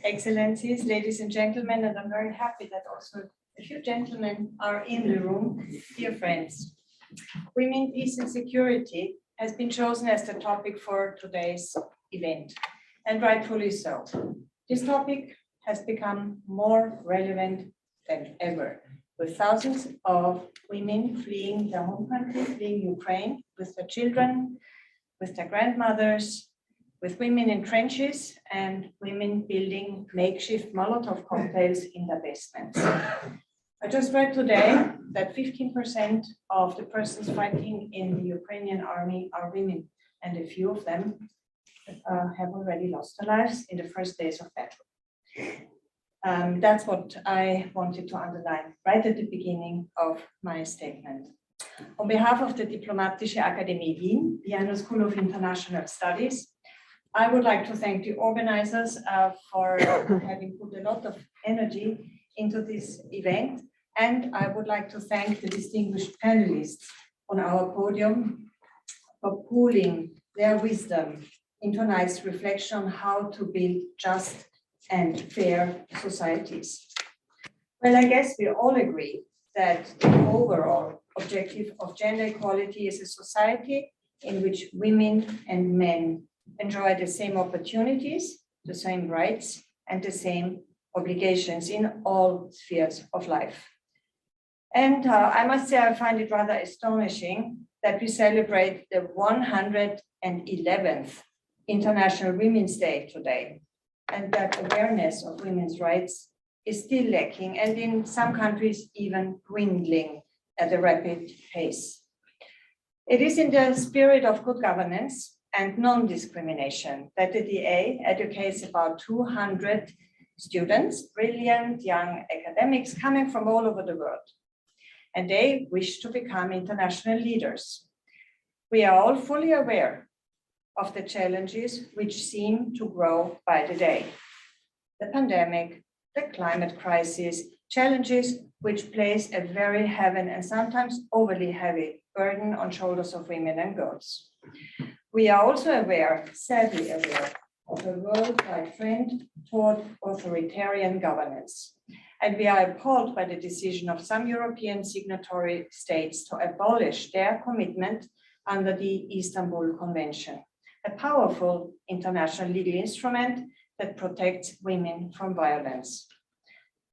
Excellencies, ladies and gentlemen, and I'm very happy that also a few gentlemen are in the room. Dear friends, women, peace and security has been chosen as the topic for today's event, and rightfully so. This topic has become more relevant than ever, with thousands of women fleeing their home country, fleeing Ukraine, with their children, with their grandmothers, with women in trenches and women building makeshift Molotov cocktails in their basements. I just read today that 15% of the persons fighting in the Ukrainian army are women, and a few of them have already lost their lives in the first days of battle. That's what I wanted to underline right at the beginning of my statement. On behalf of the Diplomatische Akademie Wien, Vienna School of International Studies, I would like to thank the organizers for having put a lot of energy into this event, and I would like to thank the distinguished panelists on our podium for pooling their wisdom into a nice reflection on how to build just and fair societies. Well, I guess we all agree that the overall objective of gender equality is a society in which women and men enjoy the same opportunities, the same rights, and the same obligations in all spheres of life. And I must say, I find it rather astonishing that we celebrate the 111th International Women's Day today, and that awareness of women's rights is still lacking, and in some countries even dwindling at a rapid pace. It is in the spirit of good governance and non-discrimination that the DA educates about 200 students, brilliant young academics coming from all over the world. And they wish to become international leaders. We are all fully aware of the challenges which seem to grow by the day. The pandemic, the climate crisis, challenges which place a very heavy and sometimes overly heavy burden on shoulders of women and girls. We are also aware, sadly aware, of a worldwide trend toward authoritarian governance. And we are appalled by the decision of some European signatory states to abolish their commitment under the Istanbul Convention, a powerful international legal instrument that protects women from violence.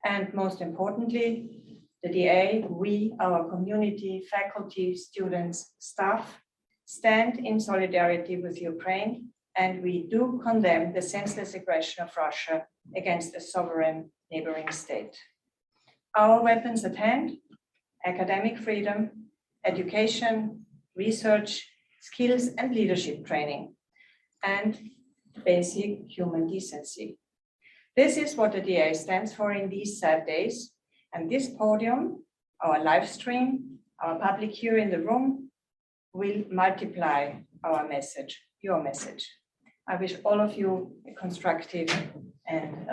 And most importantly, the DA, we, our community, faculty, students, staff, stand in solidarity with Ukraine, and we do condemn the senseless aggression of Russia against a sovereign neighboring state. Our weapons at hand: academic freedom, education, research, skills and leadership training, and basic human decency. This is what the DA stands for in these sad days, and this podium, our live stream, our public here in the room, will multiply our message, your message. I wish all of you a constructive and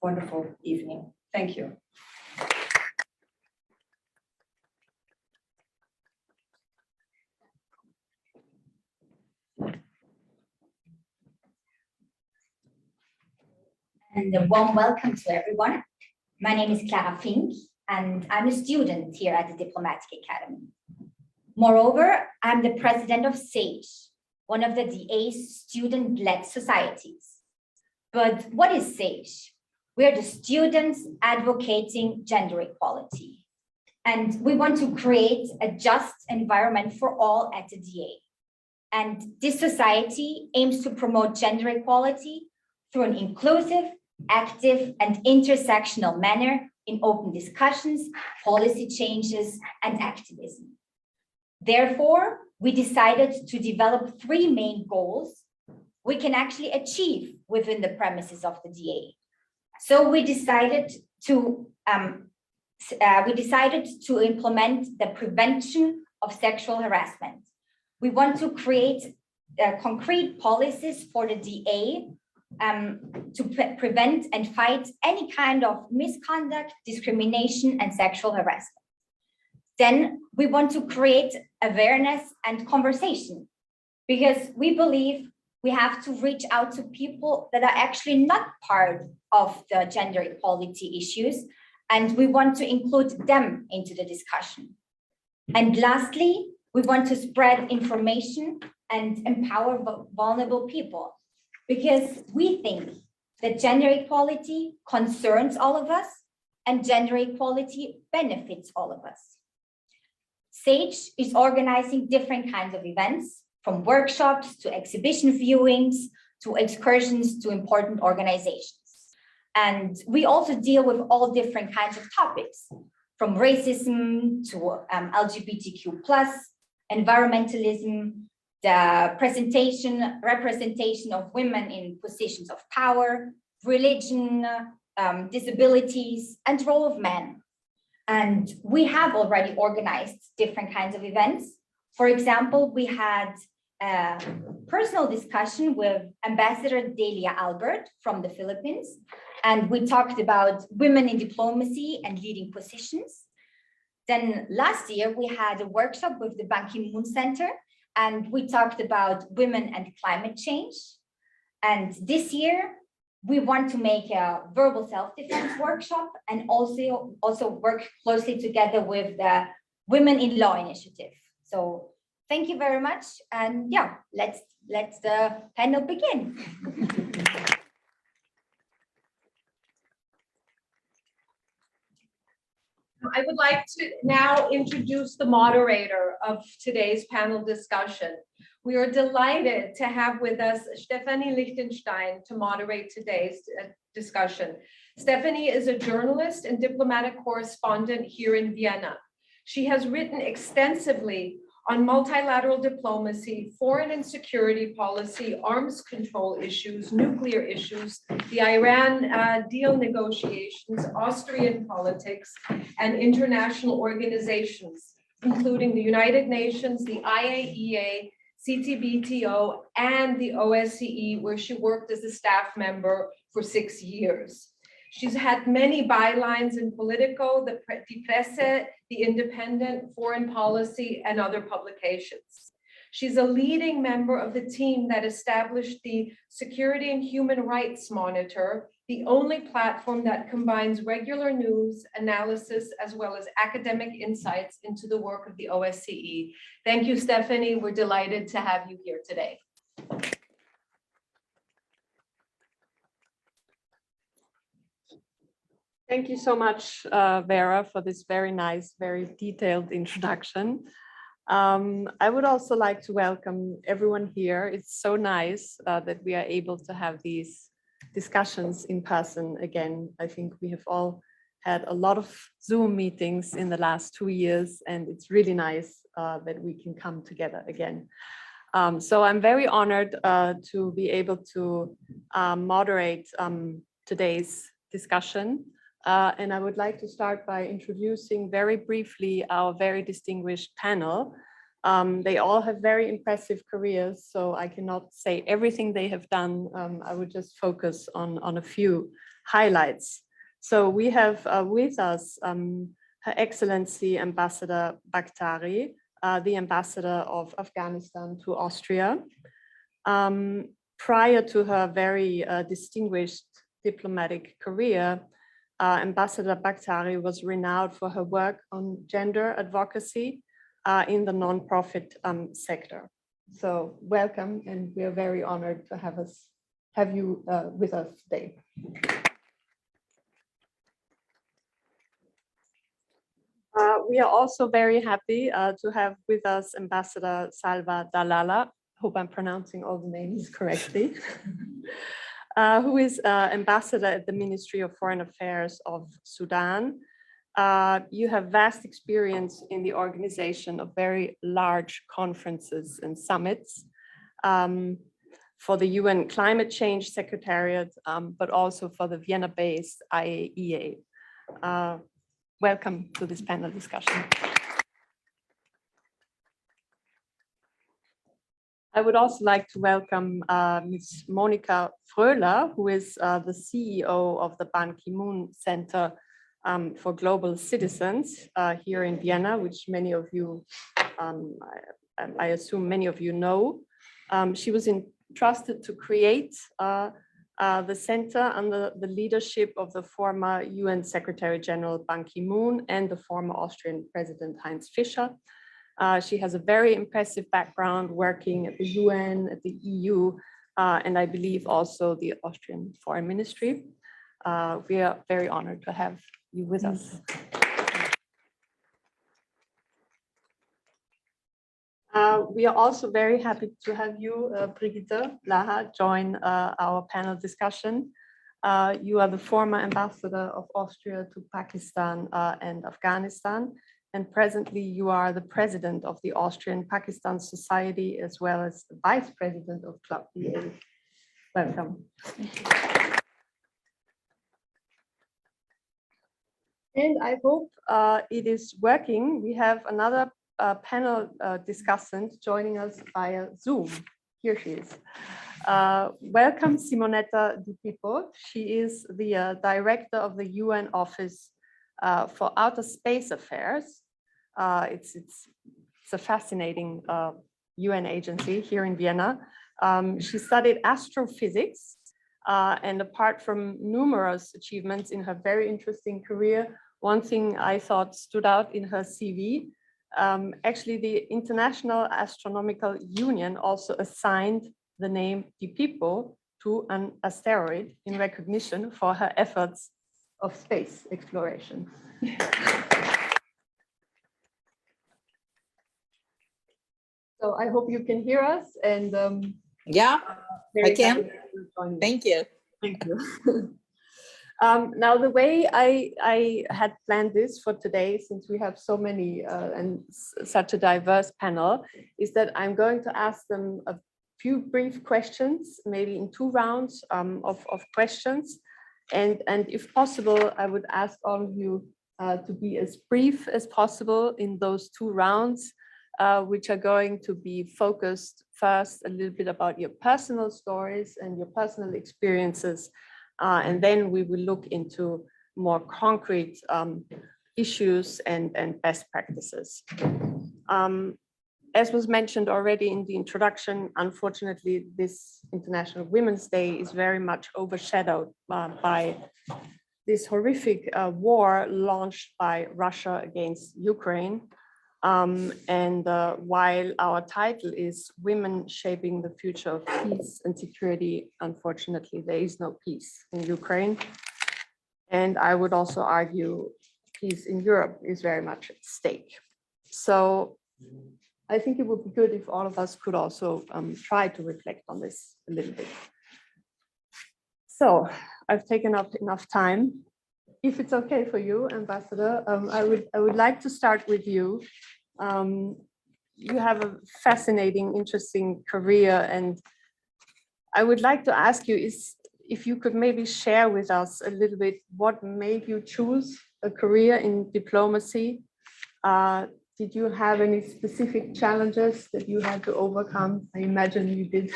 wonderful evening. Thank you. And a warm welcome to everyone. My name is Clara Fink, and I'm a student here at the Diplomatic Academy. Moreover, I'm the president of SAGE, one of the DA's student-led societies. But what is SAGE? We're the students advocating gender equality. And we want to create a just environment for all at the DA. And this society aims to promote gender equality through an inclusive, active, and intersectional manner in open discussions, policy changes, and activism. Therefore, we decided to develop three main goals we can actually achieve within the premises of the DA. So we decided to implement the prevention of sexual harassment. We want to create concrete policies for the DA to prevent and fight any kind of misconduct, discrimination, and sexual harassment. Then we want to create awareness and conversation, because we believe we have to reach out to people that are actually not part of the gender equality issues, and we want to include them into the discussion. And lastly, we want to spread information and empower vulnerable people, because we think that gender equality concerns all of us and gender equality benefits all of us. SAGE is organizing different kinds of events, from workshops to exhibition viewings to excursions to important organizations. And we also deal with all different kinds of topics, from racism to LGBTQ+, environmentalism, the representation of women in positions of power, religion, disabilities, and role of men. And we have already organized different kinds of events. For example, we had a personal discussion with Ambassador Delia Albert from the Philippines, and we talked about women in diplomacy and leading positions. Then last year, we had a workshop with the Ban Ki-moon Center, and we talked about women and climate change. And this year, we want to make a verbal self-defense workshop and also work closely together with the Women in Law Initiative. So thank you very much. And yeah, let's the panel begin. I would like to now introduce the moderator of today's panel discussion. We are delighted to have with us Stephanie Liechtenstein to moderate today's discussion. Stephanie is a journalist and diplomatic correspondent here in Vienna. She has written extensively on multilateral diplomacy, foreign and security policy, arms control issues, nuclear issues, the Iran deal negotiations, Austrian politics, and international organizations, including the United Nations, the IAEA, CTBTO, and the OSCE, where she worked as a staff member for 6 years. She's had many bylines in Politico, the Die Presse, The Independent, Foreign Policy, and other publications. She's a leading member of the team that established the Security and Human Rights Monitor, the only platform that combines regular news, analysis, as well as academic insights into the work of the OSCE. Thank you, Stephanie. We're delighted to have you here today. Thank you so much, Vera, for this very nice, very detailed introduction. I would also like to welcome everyone here. It's so nice that we are able to have these discussions in person again. I think we have all had a lot of Zoom meetings in the last 2 years, and it's really nice that we can come together again. So I'm very honored to be able to moderate today's discussion. And I would like to start by introducing very briefly our very distinguished panel. They all have very impressive careers, so I cannot say everything they have done. I would just focus on a few highlights. So we have with us Her Excellency Ambassador Bakhtari, the ambassador of Afghanistan to Austria. Prior to her very distinguished diplomatic career, Ambassador Bakhtari was renowned for her work on gender advocacy in the nonprofit sector. So welcome, and we are very honored to have you with us today. We are also very happy to have with us Ambassador Salwa Dallalah. Hope I'm pronouncing all the names correctly. Who is ambassador at the Ministry of Foreign Affairs of Sudan. You have vast experience in the organization of very large conferences and summits for the UN Climate Change Secretariat, but also for the Vienna-based IAEA. Welcome to this panel discussion. I would also like to welcome Ms. Monika Fröhler, who is the CEO of the Ban Ki-moon Center for Global Citizens here in Vienna, which many of you, I assume many of you know. She was in trusted to create the center under the leadership of the former UN Secretary General Ban Ki-moon and the former Austrian President Heinz Fischer. She has a very impressive background working at the UN, at the EU, and I believe also the Austrian Foreign Ministry. We are very honored to have you with us. We are also very happy to have you, Brigitta Blaha, join our panel discussion. You are the former ambassador of Austria to Pakistan and Afghanistan, and presently you are the president of the Austrian Pakistan Society, as well as the vice president of ClubDA. Welcome. And I hope it is working. We have another panel discussant joining us via Zoom. Here she is. Welcome, Simonetta Di Pippo. She is the director of the UN Office for Outer Space Affairs. It's a fascinating UN agency here in Vienna. She studied astrophysics, and apart from numerous achievements in her very interesting career, one thing I thought stood out in her CV. Actually, the International Astronomical Union also assigned the name Di Pippo to an asteroid in recognition for her efforts of space exploration. So I hope you can hear us, and yeah, I can. Thank you. Thank you. Now, the way I had planned this for today, since we have so many and such a diverse panel, is that I'm going to ask them a few brief questions, maybe in 2 rounds of questions. And if possible, I would ask all of you to be as brief as possible in those 2 rounds, which are going to be focused first a little bit about your personal stories and your personal experiences. And then we will look into more concrete issues and best practices. As was mentioned already in the introduction, unfortunately, this International Women's Day is very much overshadowed by this horrific war launched by Russia against Ukraine. While our title is Women Shaping the Future of Peace and Security, unfortunately, there is no peace in Ukraine. And I would also argue peace in Europe is very much at stake. So I think it would be good if all of us could also try to reflect on this a little bit. So I've taken up enough time. If it's okay for you, Ambassador, I would like to start with you. You have a fascinating, interesting career, and I would like to ask you if you could maybe share with us a little bit what made you choose a career in diplomacy. Did you have any specific challenges that you had to overcome? I imagine you did.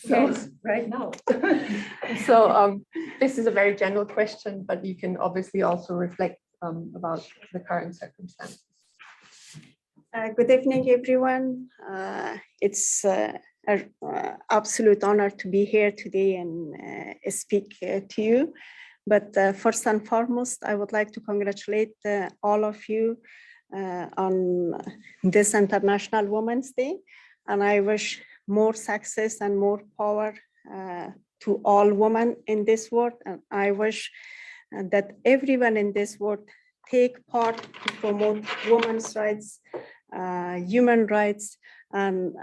Yes, right now. So this is a very general question, but you can obviously also reflect about the current circumstances. Good evening, everyone. It's an absolute honor to be here today and speak to you. But first and foremost, I would like to congratulate all of you on this International Women's Day. And I wish more success and more power to all women in this world. And I wish that everyone in this world take part to promote women's rights, human rights, and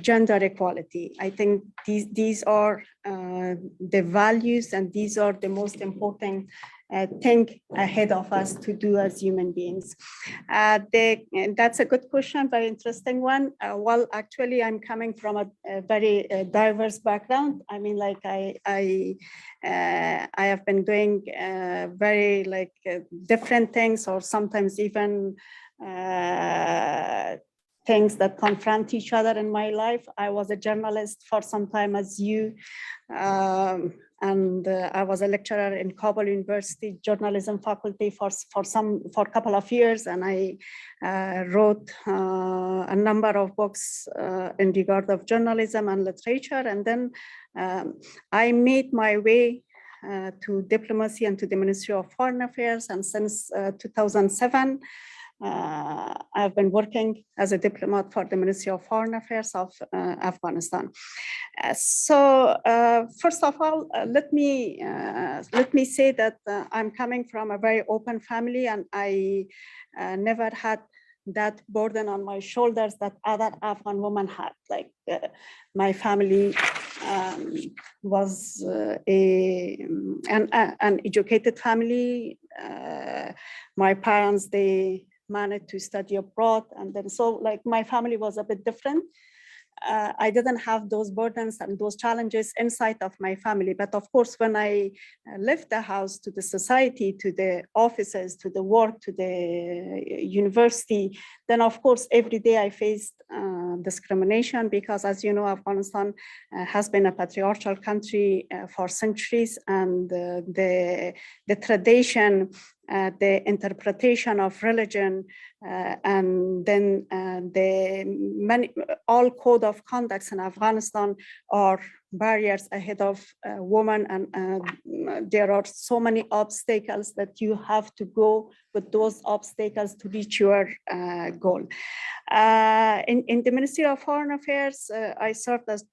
gender equality. I think these are the values, and these are the most important thing ahead of us to do as human beings. That's a good question, very interesting one. Well, actually, I'm coming from a very diverse background. I mean, like I have been doing very different things, or sometimes even things that confront each other in my life. I was a journalist for some time, as you. and I was a lecturer in Kabul University journalism faculty for a couple of years, and I wrote a number of books in regard of journalism and literature, and then I made my way to diplomacy and to the Ministry of Foreign Affairs, and since 2007, I've been working as a diplomat for the Ministry of Foreign Affairs of Afghanistan. So first of all, let me say that I'm coming from a very open family, and I never had that burden on my shoulders that other Afghan women had. Like my family was an educated family. My parents, they managed to study abroad, and then so like my family was a bit different. I didn't have those burdens and those challenges inside of my family. But of course, when I left the house to the society, to the offices, to the work, to the university, then of course, every day I faced discrimination because, as you know, Afghanistan has been a patriarchal country for centuries, and the tradition, the interpretation of religion, and then all code of conducts in Afghanistan are barriers ahead of women, and there are so many obstacles that you have to go with those obstacles to reach your goal. In the Ministry of Foreign Affairs, I served as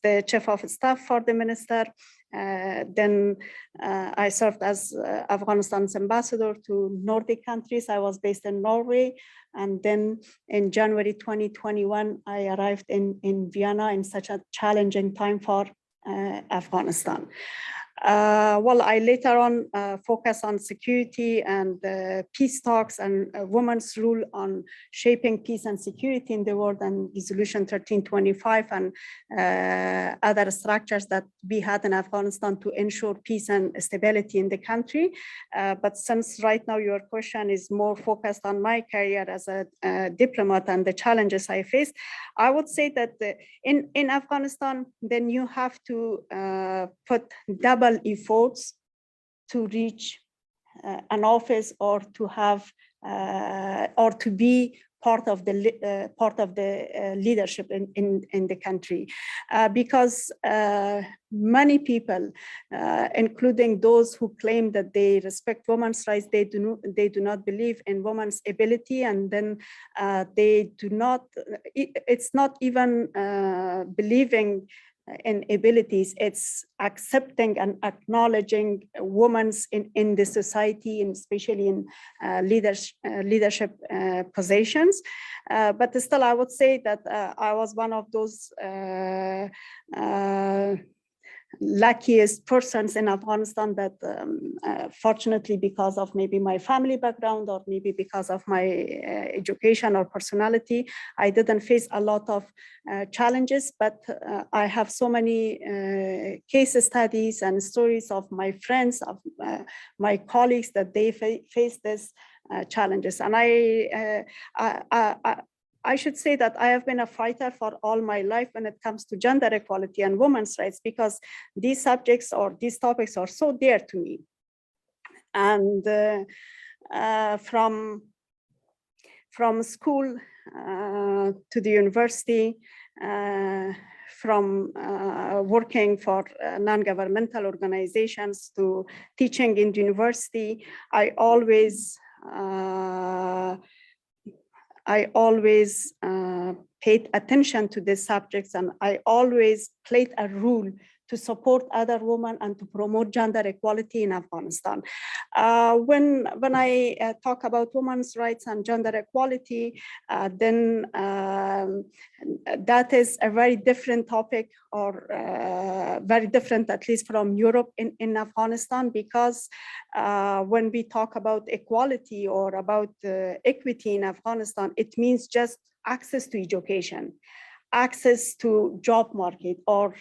the chief of staff for the minister. Then I served as Afghanistan's ambassador to Nordic countries. I was based in Norway. And then in January 2021, I arrived in Vienna in such a challenging time for Afghanistan. Well, I later on focused on security and peace talks and women's role on shaping peace and security in the world, and Resolution 1325 and other structures that we had in Afghanistan to ensure peace and stability in the country. But since right now your question is more focused on my career as a diplomat and the challenges I faced, I would say that in Afghanistan, then you have to put double efforts to reach an office or to have or to be part of the leadership in the country, because many people, including those who claim that they respect women's rights, they do not believe in women's ability, and then they do not. It's not even believing in abilities, it's accepting and acknowledging women's in the society, and especially in leadership positions. But still, I would say that I was one of those luckiest persons in Afghanistan that fortunately, because of maybe my family background or maybe because of my education or personality, I didn't face a lot of challenges, but I have so many case studies and stories of my friends, of my colleagues, that they face these challenges. And I should say that I have been a fighter for all my life when it comes to gender equality and women's rights, because these subjects or these topics are so dear to me. And from school to the university, from working for non-governmental organizations to teaching in university, I always paid attention to these subjects, and I always played a role to support other women and to promote gender equality in Afghanistan. When I talk about women's rights and gender equality, then that is a very different topic, or very different, at least from Europe in Afghanistan, because when we talk about equality or about equity in Afghanistan, it means just access to education, access to job market, or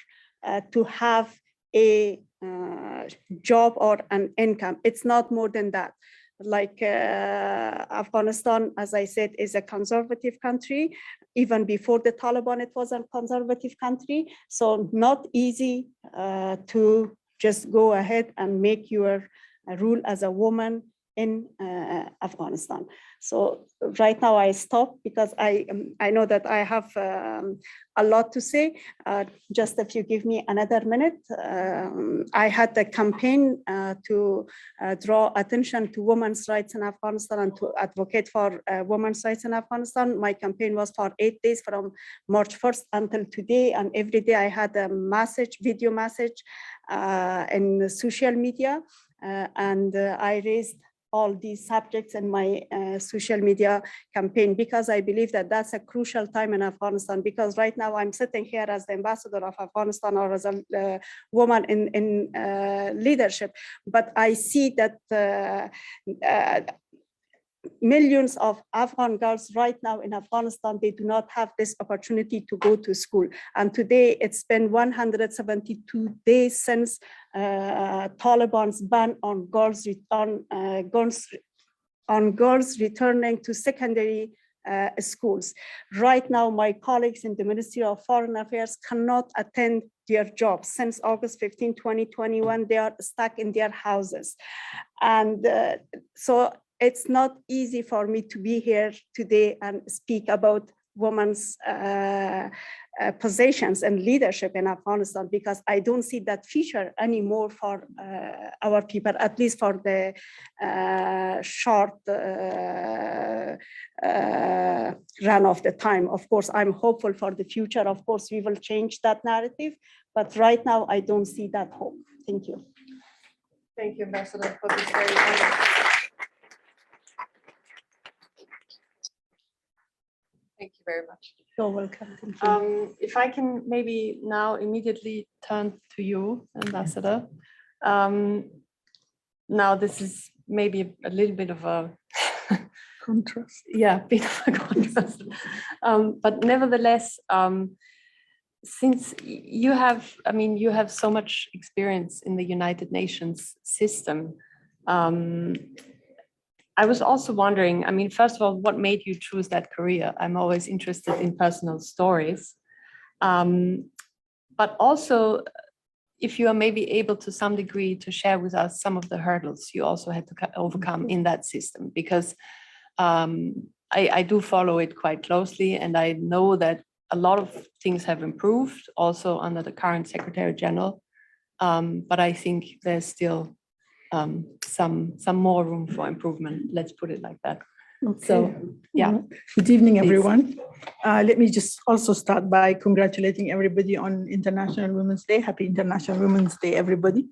to have a job or an income. It's not more than that. like Afghanistan, as I said, is a conservative country. Even before the Taliban, it was a conservative country. So not easy to just go ahead and make your rule as a woman in Afghanistan. So right now I stop because I know that I have a lot to say. Just if you give me another minute, I had a campaign to draw attention to women's rights in Afghanistan and to advocate for women's rights in Afghanistan. My campaign was for 8 days from March 1st until today. And every day I had a message, video message in social media. And I raised all these subjects in my social media campaign because I believe that that's a crucial time in Afghanistan, because right now I'm sitting here as the ambassador of Afghanistan or as a woman in leadership, but I see that millions of Afghan girls right now in Afghanistan, they do not have this opportunity to go to school. And today it's been 172 days since Taliban's ban on girls returning to secondary schools. Right now, my colleagues in the Ministry of Foreign Affairs cannot attend their jobs. Since August 15, 2021, they are stuck in their houses. And so it's not easy for me to be here today and speak about women's positions and leadership in Afghanistan, because I don't see that feature anymore for our people, at least for the short run of the time. Of course, I'm hopeful for the future. Of course, we will change that narrative, but right now I don't see that hope. Thank you. Thank you, Ambassador, for this very Thank you very much. You're welcome. Thank you. If I can maybe now immediately turn to you, Ambassador. Now this is maybe a little bit of a Contrast. yeah, bit of a contrast. But nevertheless, since you have, you have so much experience in the United Nations system, I was also wondering, first of all, what made you choose that career? I'm always interested in personal stories. But also, if you are maybe able to some degree to share with us some of the hurdles you also had to overcome in that system, because I do follow it quite closely, and I know that a lot of things have improved also under the current Secretary General, but I think there's still some more room for improvement. Let's put it like that. Okay. So, yeah. Good evening, Please. everyone. Let me just also start by congratulating everybody on International Women's Day. Happy International Women's Day, everybody.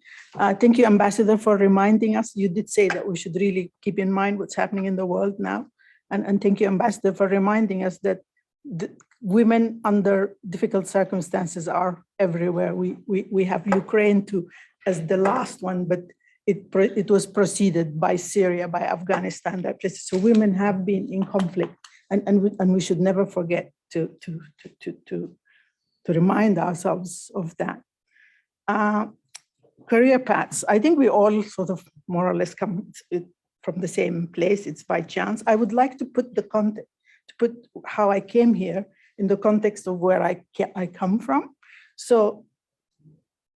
Thank you, Ambassador, for reminding us. You did say that we should really keep in mind what's happening in the world now. And thank you, Ambassador, for reminding us that women under difficult circumstances are everywhere. We have Ukraine as the last one, but it was preceded by Syria, by Afghanistan, that places. So women have been in conflict, and we should never forget to remind ourselves of that. Career paths. I think we all sort of more or less come from the same place. It's by chance. I would like to put the context, to put how I came here in the context of where I come from. So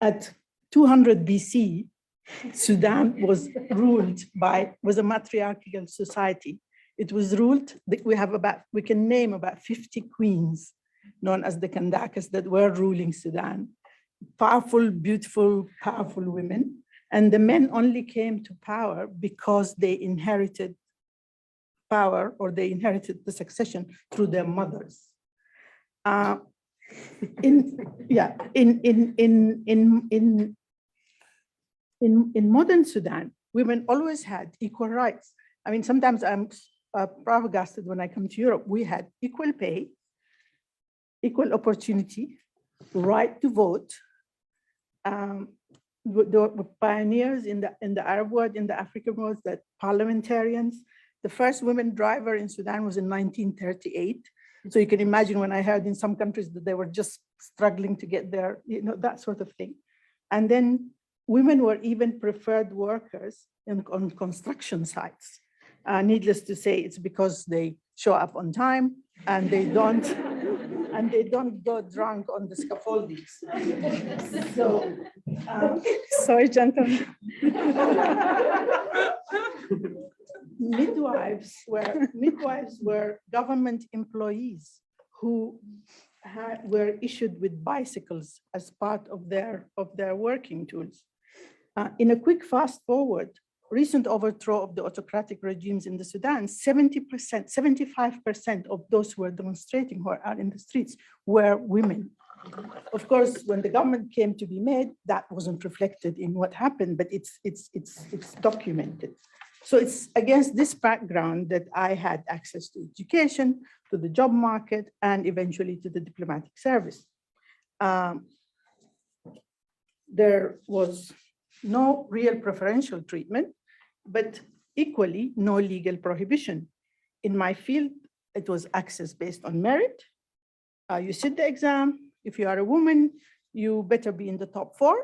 at 200 BC, Sudan was a matriarchal society. It was ruled, we can name about 50 queens known as the Kandakas that were ruling Sudan. Powerful, beautiful, powerful women. And the men only came to power because they inherited power, or they inherited the succession through their mothers. In modern Sudan, women always had equal rights. Sometimes I'm flabbergasted when I come to Europe. We had equal pay, equal opportunity, right to vote. The pioneers in the Arab world, in the African world, that parliamentarians. The first women driver in Sudan was in 1938. So you can imagine when I heard in some countries that they were just struggling to get there, that sort of thing. And then women were even preferred workers on construction sites. Needless to say, it's because they show up on time and they don't go drunk on the scaffoldings. So, Sorry, gentlemen. midwives were government employees who were issued with bicycles as part of their working tools. In a quick fast forward, recent overthrow of the autocratic regimes in the Sudan, 70%, 75% of those who were demonstrating, who are out in the streets, were women. Of course, when the government came to be made, that wasn't reflected in what happened, but it's documented. So it's against this background that I had access to education, to the job market, and eventually to the diplomatic service. There was no real preferential treatment, but equally no legal prohibition. In my field, it was access based on merit. You sit the exam. If you are a woman, you better be in the top 4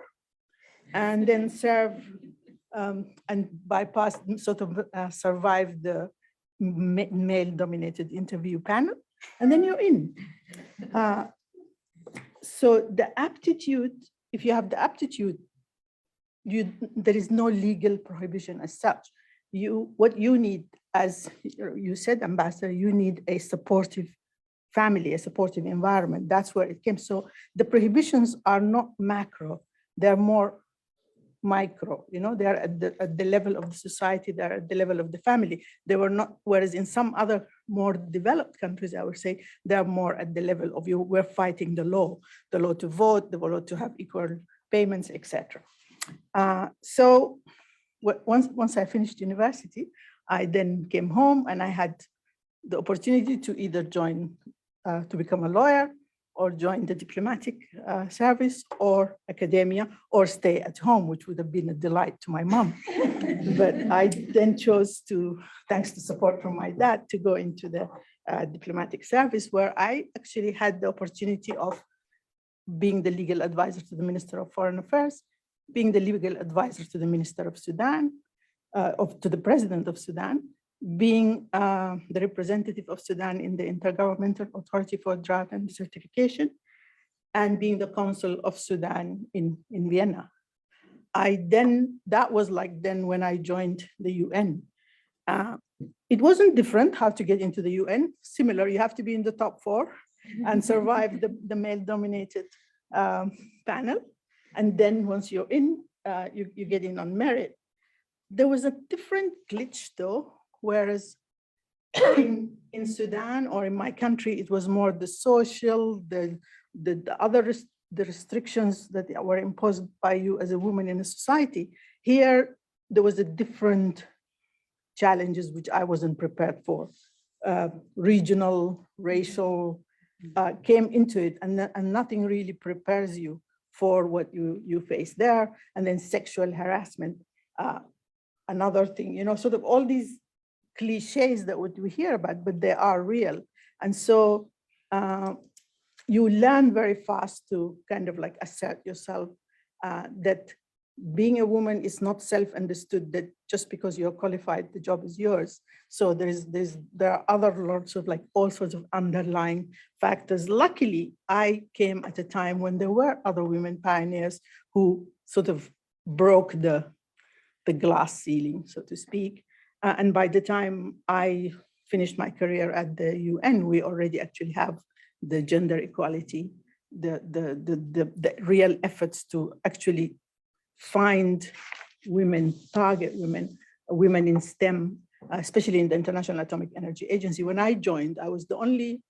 and then serve and bypass, survive the male-dominated interview panel, and then you're in. So the aptitude, if you have the aptitude, there is no legal prohibition as such. What you need, as you said, Ambassador, you need a supportive family, a supportive environment. That's where it came. So the prohibitions are not macro, they're more micro, they're at the level of the society, they're at the level of the family. They were not, whereas in some other more developed countries, I would say, they're more at the level of we're fighting the law to vote, the law to have equal payments, etc. So once I finished university, I then came home and I had the opportunity to either join, to become a lawyer, or join the diplomatic service or academia, or stay at home, which would have been a delight to my mom. But I then chose to, thanks to support from my dad, to go into the diplomatic service, where I actually had the opportunity of being the legal advisor to the Minister of Foreign Affairs, being the legal advisor to the Minister of Sudan, to the President of Sudan, being the representative of Sudan in the Intergovernmental Authority for Drought and Certification, and being the Consul of Sudan in Vienna. That was like then when I joined the UN. It wasn't different how to get into the UN. Similar, you have to be in the top 4 and survive the male-dominated panel. And then once you're in, you get in on merit. There was a different glitch though, whereas in Sudan or in my country, it was more the social, the restrictions that were imposed by you as a woman in a society. Here, there was a different challenges which I wasn't prepared for. Regional, racial came into it, and nothing really prepares you for what you face there. And then sexual harassment, another thing, sort of all these cliches that we hear about, but they are real. And so you learn very fast to kind of like assert yourself, that being a woman is not self-understood, that just because you're qualified, the job is yours. So there are other lots of like all sorts of underlying factors. Luckily, I came at a time when there were other women pioneers who sort of broke the glass ceiling, so to speak. And by the time I finished my career at the UN, we already actually have the gender equality, the real efforts to actually find women, target women in STEM, especially in the International Atomic Energy Agency. When I joined, I was the only,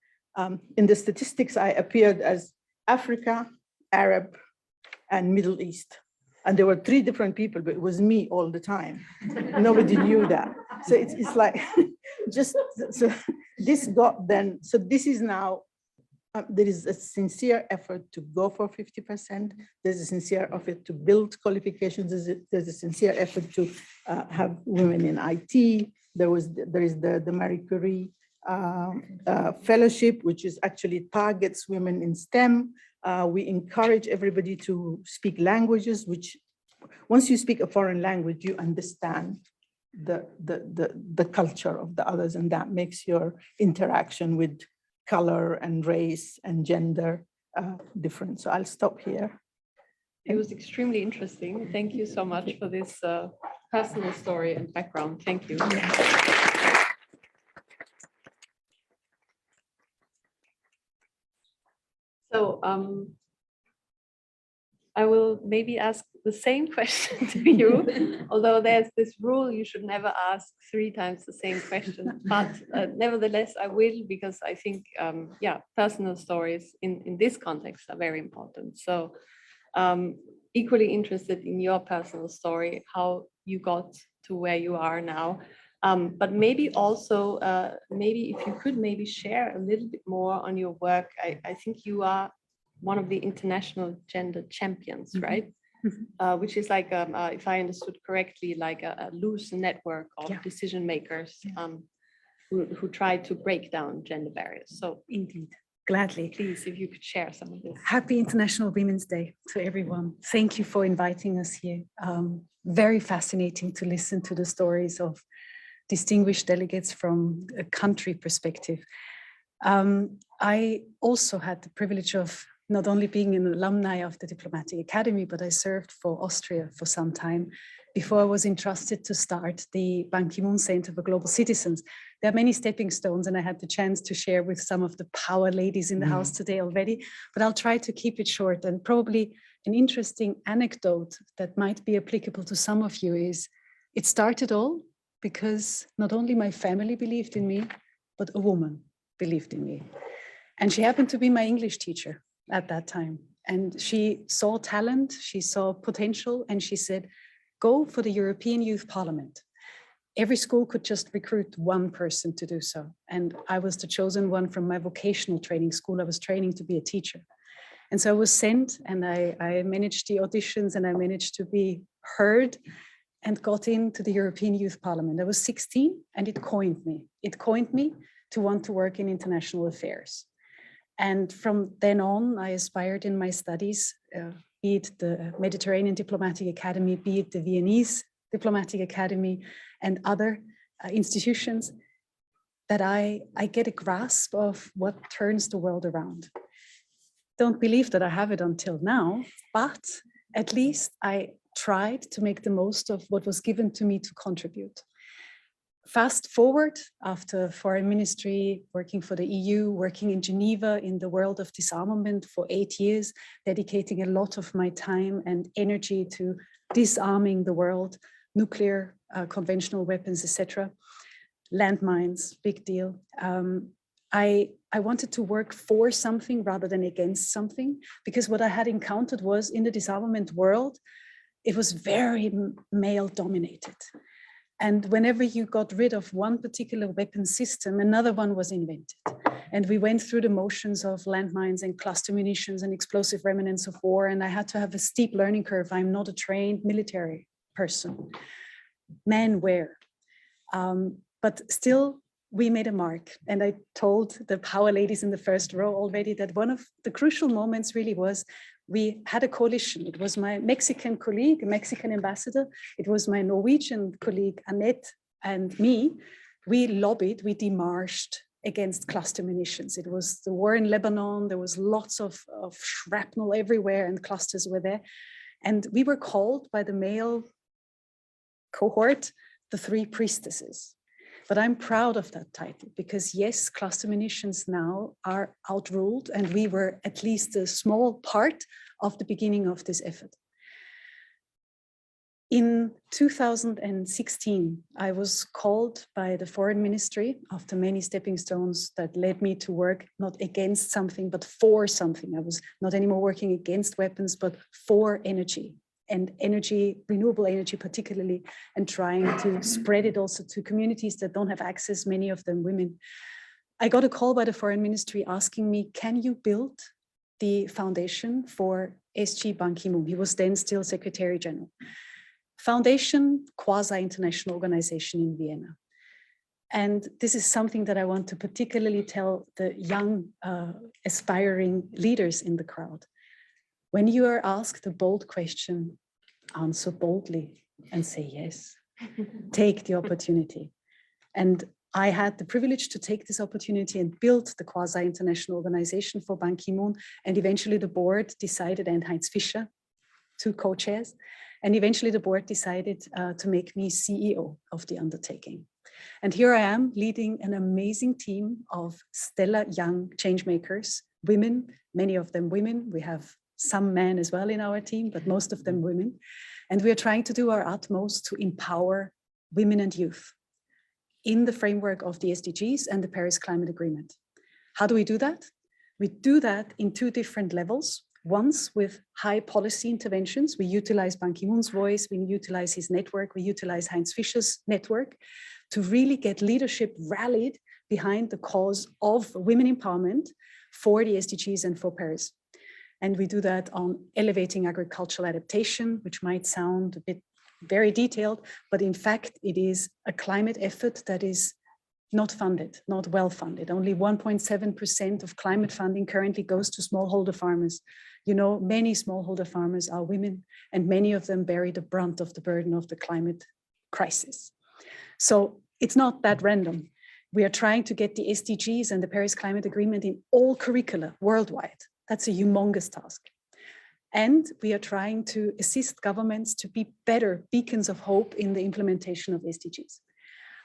in the statistics, I appeared as Africa, Arab, and Middle East. And there were 3 different people, but it was me all the time. Nobody knew that. So it's like, so this got then, so this is now, there is a sincere effort to go for 50%. There's a sincere effort to build qualifications. There's a sincere effort to have women in IT. There is the Marie Curie fellowship, which is actually targets women in STEM. We encourage everybody to speak languages, which once you speak a foreign language, you understand the culture of the others, and that makes your interaction with color and race and gender different. So I'll stop here. It was extremely interesting. Thank you so much for this personal story and background. Thank you. So I will maybe ask the same question to you, although there's this rule you should never ask 3 times the same question, but nevertheless I will, because I think, yeah, personal stories in this context are very important. So equally interested in your personal story, how you got to where you are now. But maybe also, maybe if you could maybe share a little bit more on your work. I think you are one of the international gender champions, right? Which is like, if I understood correctly, like a loose network of decision makers who try to break down gender barriers. So indeed, gladly. Please, if you could share some of this. Happy International Women's Day to everyone. Thank you for inviting us here. Very fascinating to listen to the stories of distinguished delegates from a country perspective. I also had the privilege of not only being an alumni of the Diplomatic Academy, but I served for Austria for some time before I was entrusted to start the Ban Ki-moon Center for Global Citizens. There are many stepping stones, and I had the chance to share with some of the power ladies in the house today already, but I'll try to keep it short. And probably an interesting anecdote that might be applicable to some of you is, it started all because not only my family believed in me, but a woman believed in me. And she happened to be my English teacher at that time. And she saw talent, she saw potential, and she said, go for the European Youth Parliament. Every school could just recruit one person to do so. And I was the chosen one from my vocational training school. I was training to be a teacher. And so I was sent, and I managed the auditions, and I managed to be heard and got into the European Youth Parliament. I was 16, and it coined me. It coined me to want to work in international affairs. And from then on, I aspired in my studies, be it the Mediterranean Diplomatic Academy, be it the Viennese Diplomatic Academy, and other institutions, that I get a grasp of what turns the world around. Don't believe that I have it until now, but at least I tried to make the most of what was given to me to contribute. Fast forward, after foreign ministry, working for the EU, working in Geneva in the world of disarmament for 8 years, dedicating a lot of my time and energy to disarming the world, nuclear, conventional weapons, etc. Landmines, big deal. I wanted to work for something rather than against something, because what I had encountered was, in the disarmament world, it was very male dominated. And whenever you got rid of one particular weapon system, another one was invented. And we went through the motions of landmines and cluster munitions and explosive remnants of war. And I had to have a steep learning curve. I'm not a trained military person. Men were. But still, we made a mark. And I told the power ladies in the first row already that one of the crucial moments really was, we had a coalition. It was my Mexican colleague, a Mexican ambassador. It was my Norwegian colleague, Annette, and me. We lobbied, we demarched against cluster munitions. It was the war in Lebanon. There was lots of shrapnel everywhere, and clusters were there. And we were called by the male cohort, the Three Priestesses. But I'm proud of that title, because yes, cluster munitions now are outruled, and we were at least a small part of the beginning of this effort. In 2016, I was called by the foreign ministry, after many stepping stones that led me to work not against something, but for something. I was not anymore working against weapons, but for energy. And energy, renewable energy particularly, and trying to spread it also to communities that don't have access, many of them women. I got a call by the foreign ministry asking me, can you build the foundation for SG Ban Ki-moon? He was then still Secretary General. Foundation, quasi-international organization in Vienna. And this is something that I want to particularly tell the young aspiring leaders in the crowd. When you are asked a bold question, answer boldly and say yes. Take the opportunity. And I had the privilege to take this opportunity and build the quasi-international organization for Ban Ki-moon. And eventually the board decided, and Heinz Fischer, 2 co-chairs, and eventually the board decided to make me CEO of the undertaking. And here I am leading an amazing team of stellar young change makers, women, many of them women. We have some men as well in our team, but most of them women. And we are trying to do our utmost to empower women and youth in the framework of the SDGs and the Paris Climate Agreement. How do we do that? We do that in 2 different levels. Once with high policy interventions, we utilize Ban Ki-moon's voice, we utilize his network, we utilize Heinz Fischer's network to really get leadership rallied behind the cause of women empowerment for the SDGs and for Paris. And we do that on elevating agricultural adaptation, which might sound a bit very detailed, but in fact, it is a climate effort that is not funded, not well funded. Only 1.7% of climate funding currently goes to smallholder farmers. You know, many smallholder farmers are women, and many of them bear the brunt of the burden of the climate crisis. So it's not that random. We are trying to get the SDGs and the Paris Climate Agreement in all curricula worldwide. That's a humongous task. And we are trying to assist governments to be better beacons of hope in the implementation of SDGs.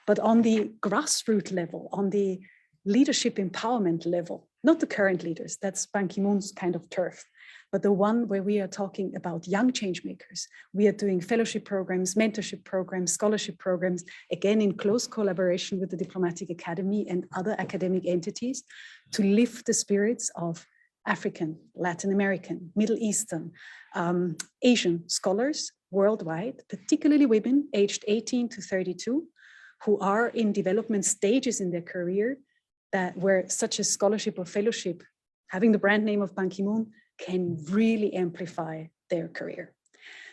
But on the grassroots level, on the leadership empowerment level, not the current leaders, that's Ban Ki-moon's kind of turf, but the one where we are talking about young change makers. We are doing fellowship programs, mentorship programs, scholarship programs, again in close collaboration with the Diplomatic Academy and other academic entities to lift the spirits of African, Latin American, Middle Eastern, Asian scholars worldwide, particularly women aged 18 to 32, who are in development stages in their career that where such a scholarship or fellowship, having the brand name of Ban Ki-moon, can really amplify their career.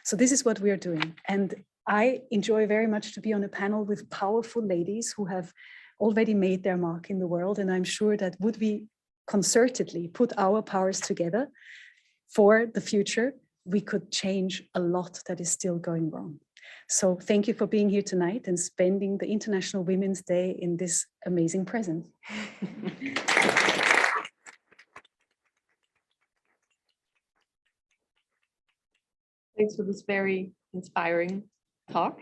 So this is what we are doing. And I enjoy very much to be on a panel with powerful ladies who have already made their mark in the world. And I'm sure that would we concertedly put our powers together for the future, we could change a lot that is still going wrong. So thank you for being here tonight and spending the International Women's Day in this amazing present. Thanks for this very inspiring talk.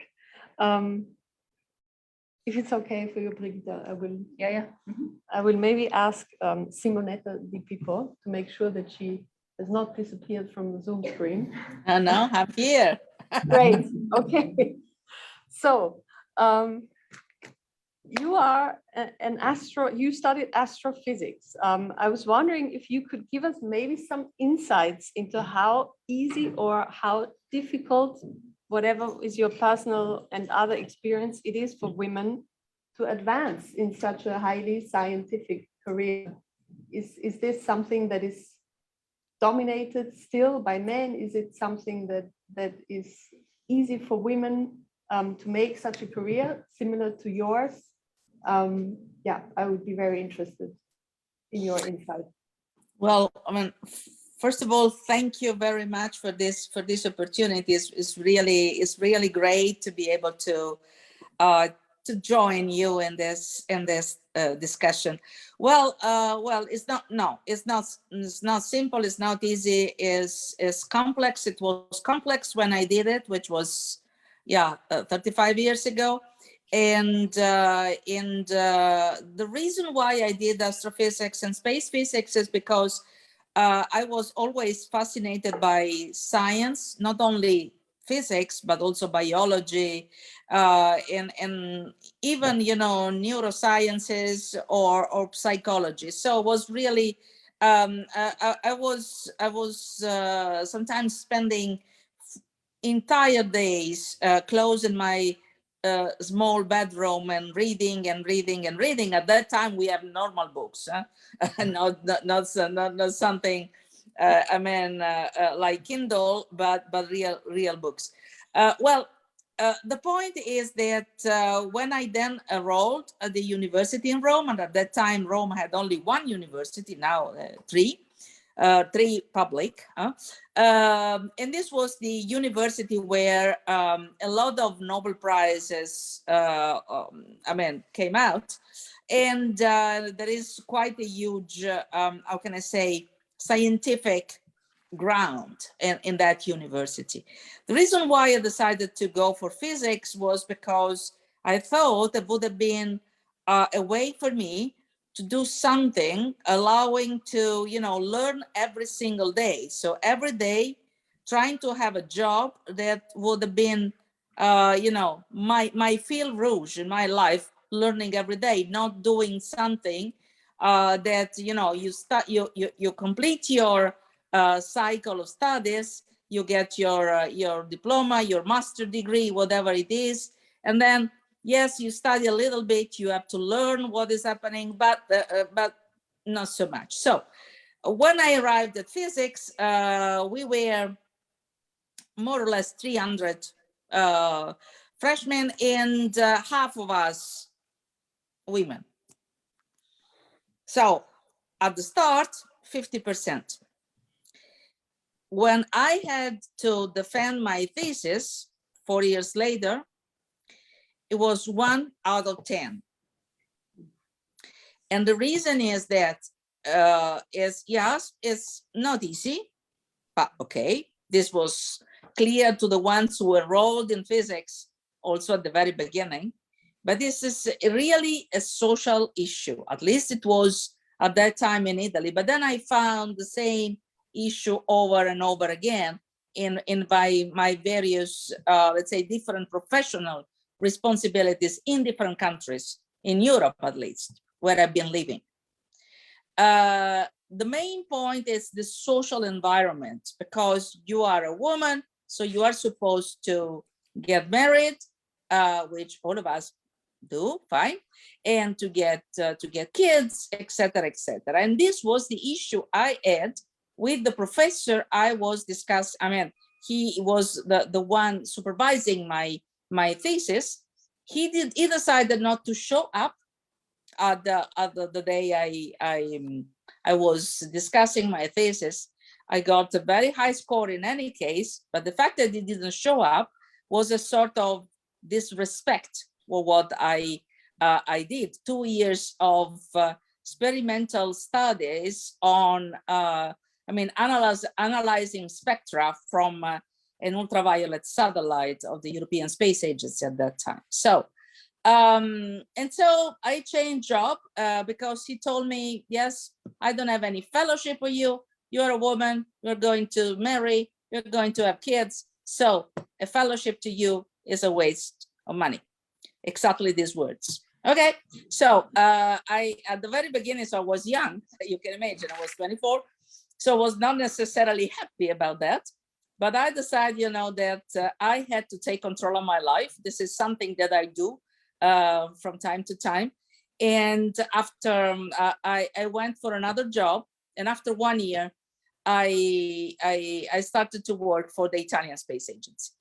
If it's okay for you, Brigitta, I will. Yeah. I will maybe ask Simonetta Di Pippo to make sure that she has not disappeared from the Zoom screen. No, I'm here. Great. Okay. So you are you studied astrophysics. I was wondering if you could give us maybe some insights into how easy or how difficult, whatever is your personal and other experience, it is for women to advance in such a highly scientific career. Is this something that is dominated still by men? Is it something that is easy for women to make such a career similar to yours? Yeah, I would be very interested in your insight. Well, I mean, first of all, thank you very much for this opportunity. It's really great to be able to join you in this discussion. Well, it's not simple. It's not easy. It's complex. It was complex when I did it, which was 35 years ago. And the reason why I did astrophysics and space physics is because I was always fascinated by science, not only physics, but also biology, and even, neurosciences or psychology. So it was really, I was sometimes spending entire days closed in my small bedroom and reading. At that time, we have normal books, not something, like Kindle, but real books. The point is that when I then enrolled at the university in Rome, and at that time Rome had only one university, now 3. 3 public. And this was the university where a lot of Nobel Prizes, came out. And there is quite a huge, how can I say, scientific ground in that university. The reason why I decided to go for physics was because I thought it would have been a way for me to do something allowing to, learn every single day. So every day trying to have a job that would have been, my fil rouge in my life, learning every day, not doing something that, you complete your cycle of studies, you get your diploma, your master degree, whatever it is. And then, yes, you study a little bit, you have to learn what is happening, but not so much. So when I arrived at physics, we were more or less 300 freshmen, and half of us women. So at the start, 50%. When I had to defend my thesis 4 years later, it was 1 out of 10. And the reason is that, yes, it's not easy, but okay. This was clear to the ones who enrolled in physics also at the very beginning. But this is really a social issue. At least it was at that time in Italy. But then I found the same issue over and over again in my various, let's say, different professional responsibilities in different countries, in Europe at least, where I've been living. The main point is the social environment, because you are a woman, so you are supposed to get married, which all of us do, fine, and to get kids, etc., etc. And this was the issue I had with the professor I was discussing. I mean, he was the one supervising my thesis. He decided not to show up at the day I was discussing my thesis. I got a very high score in any case, but the fact that he didn't show up was a sort of disrespect for what I did. 2 years of experimental studies on, analyzing spectra from an ultraviolet satellite of the European Space Agency at that time. So, and so I changed job because he told me, yes, I don't have any fellowship for you. You're a woman, you're going to marry, you're going to have kids. So a fellowship to you is a waste of money. Exactly these words. Okay, so I, at the very beginning, so I was young, you can imagine, I was 24. So I was not necessarily happy about that. But I decided, that I had to take control of my life. This is something that I do from time to time. And after I went for another job, and after 1 year, I started to work for the Italian Space Agency.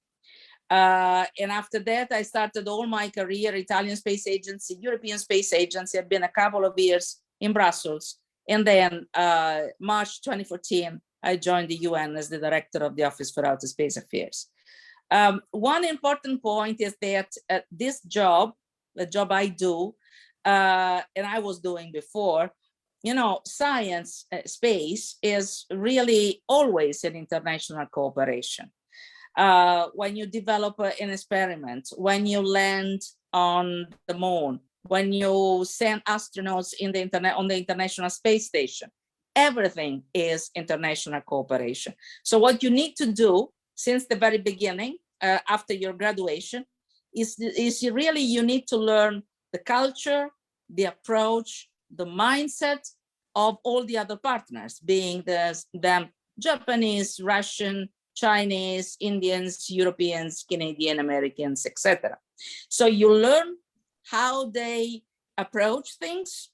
And after that, I started all my career, Italian Space Agency, European Space Agency. I've been a couple of years in Brussels. And then March 2014, I joined the UN as the director of the Office for Outer Space Affairs. One important point is that this job, the job I do, and I was doing before, science, space is really always an international cooperation. When you develop an experiment, when you land on the moon, when you send astronauts on the International Space Station, everything is international cooperation. So what you need to do since the very beginning, after your graduation, is really you need to learn the culture, the approach, the mindset of all the other partners, being the Japanese, Russian, Chinese, Indians, Europeans, Canadian, Americans, etc. So you learn how they approach things.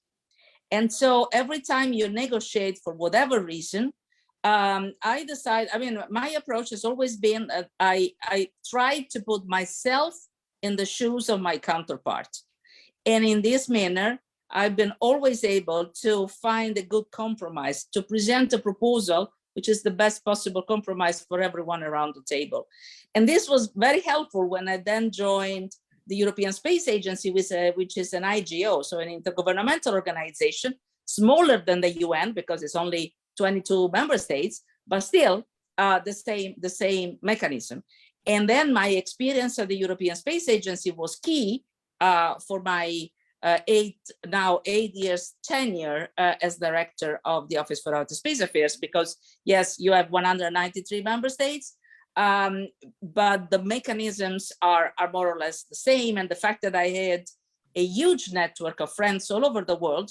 And so every time you negotiate for whatever reason, I decide, my approach has always been that I try to put myself in the shoes of my counterpart. And in this manner, I've been always able to find a good compromise, to present a proposal which is the best possible compromise for everyone around the table. And this was very helpful when I then joined the European Space Agency, which is an IGO, so an intergovernmental organization, smaller than the UN because it's only 22 member states, but still the same mechanism. And then my experience at the European Space Agency was key for my 8 years tenure as director of the Office for Outer Space Affairs, because yes, you have 193 member states, but the mechanisms are more or less the same. And the fact that I had a huge network of friends all over the world,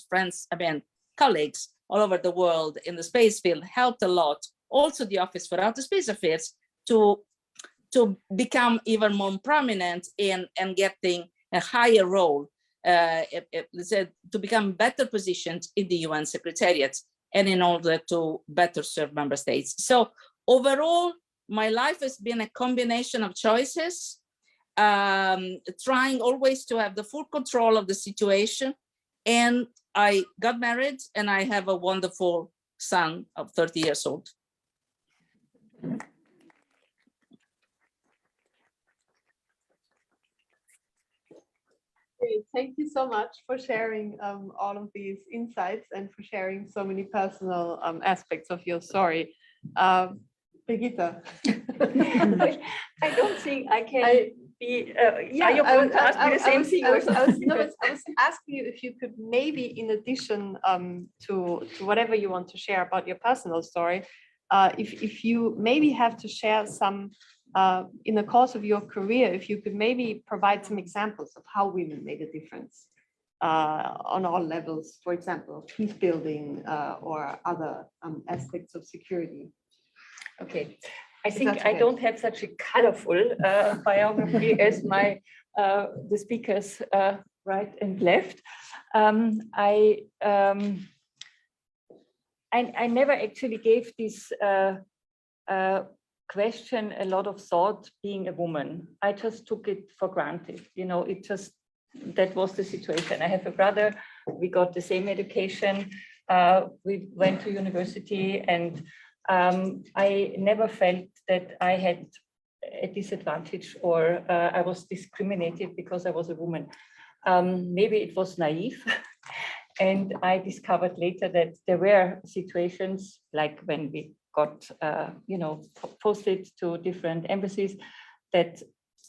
colleagues all over the world in the space field helped a lot. Also the Office for Outer Space Affairs to become even more prominent in getting a higher role, to become better positioned in the UN Secretariat and in order to better serve member states. So overall, my life has been a combination of choices, trying always to have the full control of the situation. And I got married and I have a wonderful son of 30 years old. Thank you so much for sharing all of these insights and for sharing so many personal aspects of your story. Brigitta. I don't think I can be. Yeah, you going to ask me the same thing? I was asking you if you could maybe, in addition to whatever you want to share about your personal story, if you maybe have to share some. In the course of your career, if you could maybe provide some examples of how women made a difference on all levels, for example, peace building or other aspects of security. Okay, I think I don't have such a colorful biography as the speakers right and left. I never actually gave this question a lot of thought being a woman. I just took it for granted. You know, that was the situation. I have a brother, we got the same education, we went to university, and I never felt that I had a disadvantage or I was discriminated because I was a woman. Maybe it was naive. And I discovered later that there were situations like when we got, posted to different embassies, that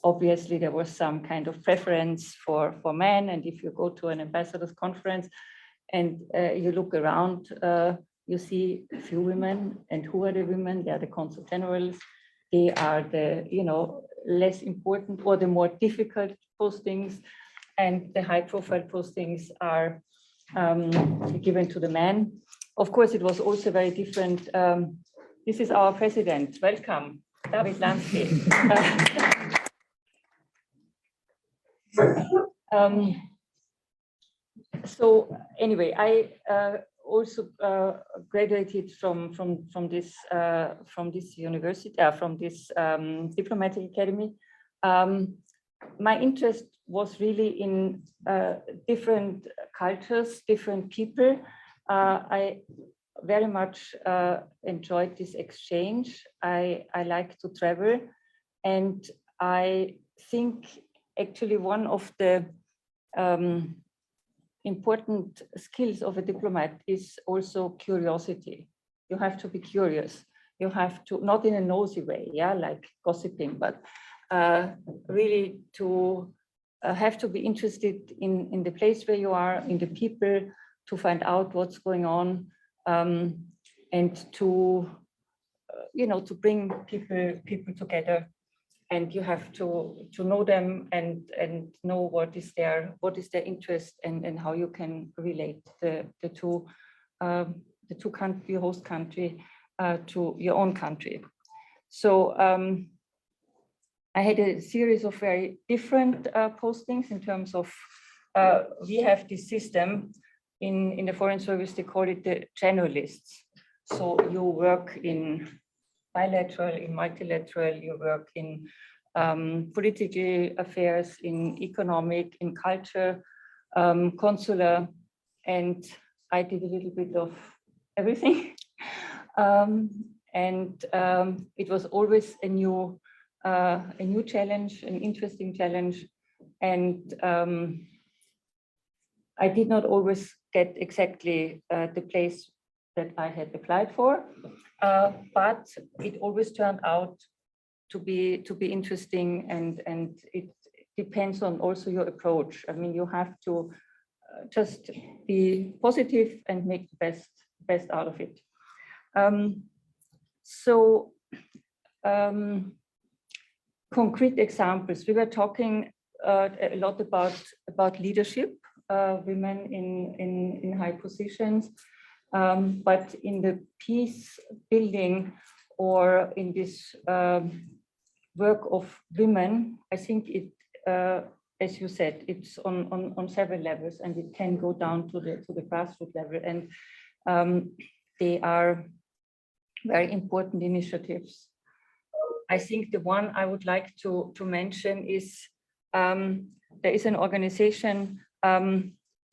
obviously there was some kind of preference for men. And if you go to an ambassador's conference and you look around, you see a few women. And who are the women? They are the consul generals. They are the, less important or the more difficult postings. And the high profile postings are given to the men. Of course, it was also very different. This is our president. Welcome, David Lansky. So anyway, I also graduated from this university, from this diplomatic academy. My interest was really in different cultures, different people. I very much enjoyed this exchange. I like to travel, and I think actually one of the important skills of a diplomat is also curiosity. You have to be curious. You have to, not in a nosy way, like gossiping, but really to have to be interested in the place where you are, in the people, to find out what's going on, and to to bring people together. And you have to know them and know what is their interest and how you can relate the two country, host country, to your own country. So I had a series of very different postings in terms of we have this system in the Foreign Service. They call it the generalists. So you work in bilateral, in multilateral, you work in political affairs, in economic, in culture, consular, and I did a little bit of everything. It was always a new challenge, an interesting challenge. And I did not always get exactly the place that I had applied for, but it always turned out to be interesting, and it depends on also your approach. I mean, you have to just be positive and make the best out of it. Concrete examples. We were talking a lot about leadership, women in high positions, but in the peace building or in this work of women, I think it, as you said, it's on several levels, and it can go down to the grassroots level, and they are very important initiatives. I think the one I would like to mention is there is an organization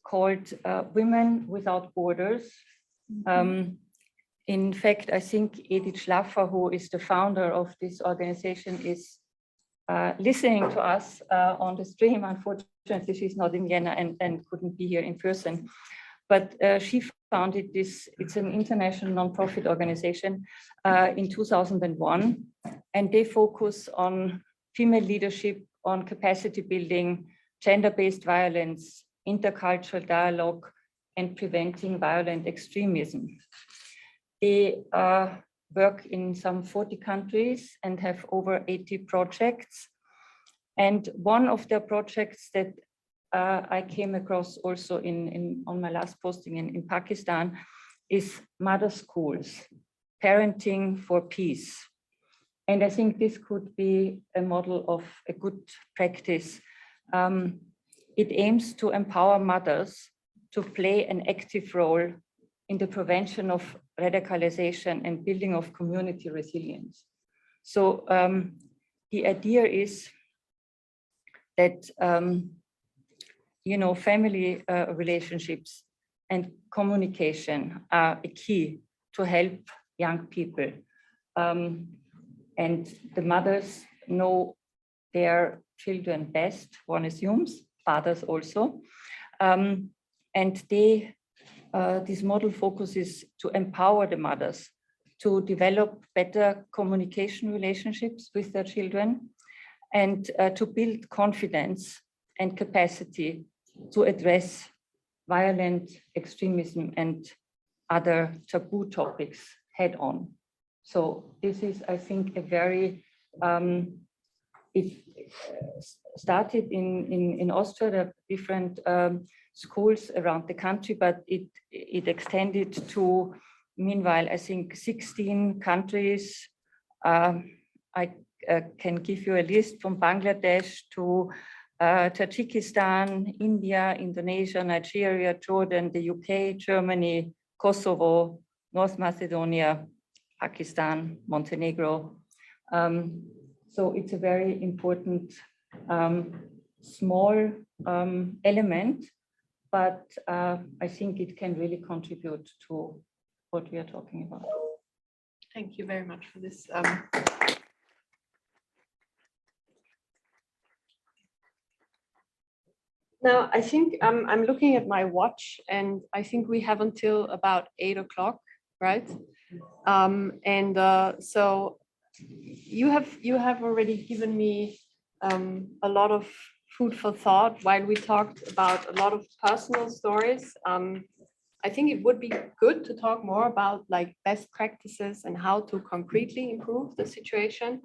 called Women Without Borders. In fact, I think Edith Schlaffer, who is the founder of this organization, is listening to us on the stream. Unfortunately, she's not in Vienna and couldn't be here in person. But she founded this, it's an international nonprofit organization in 2001. And they focus on female leadership, on capacity building, gender-based violence, intercultural dialogue, and preventing violent extremism. They work in some 40 countries and have over 80 projects. And one of their projects that I came across also on my last posting in Pakistan is mother schools, parenting for peace. And I think this could be a model of a good practice. It aims to empower mothers to play an active role in the prevention of radicalization and building of community resilience. So the idea is that family relationships and communication are a key to help young people. And the mothers know their children best, one assumes, fathers also. And this model focuses to empower the mothers to develop better communication relationships with their children and to build confidence and capacity to address violent extremism and other taboo topics head on. So this is, I think, a very, it started in Austria, there are different schools around the country, but it extended to, meanwhile, I think 16 countries. I can give you a list from Bangladesh to Tajikistan, India, Indonesia, Nigeria, Jordan, the UK, Germany, Kosovo, North Macedonia, Pakistan, Montenegro. So it's a very important small element, but I think it can really contribute to what we are talking about. Thank you very much for this. Now, I think I'm looking at my watch, and I think we have until about 8 o'clock, right? So you have already given me a lot of food for thought while we talked about a lot of personal stories. I think it would be good to talk more about like best practices and how to concretely improve the situation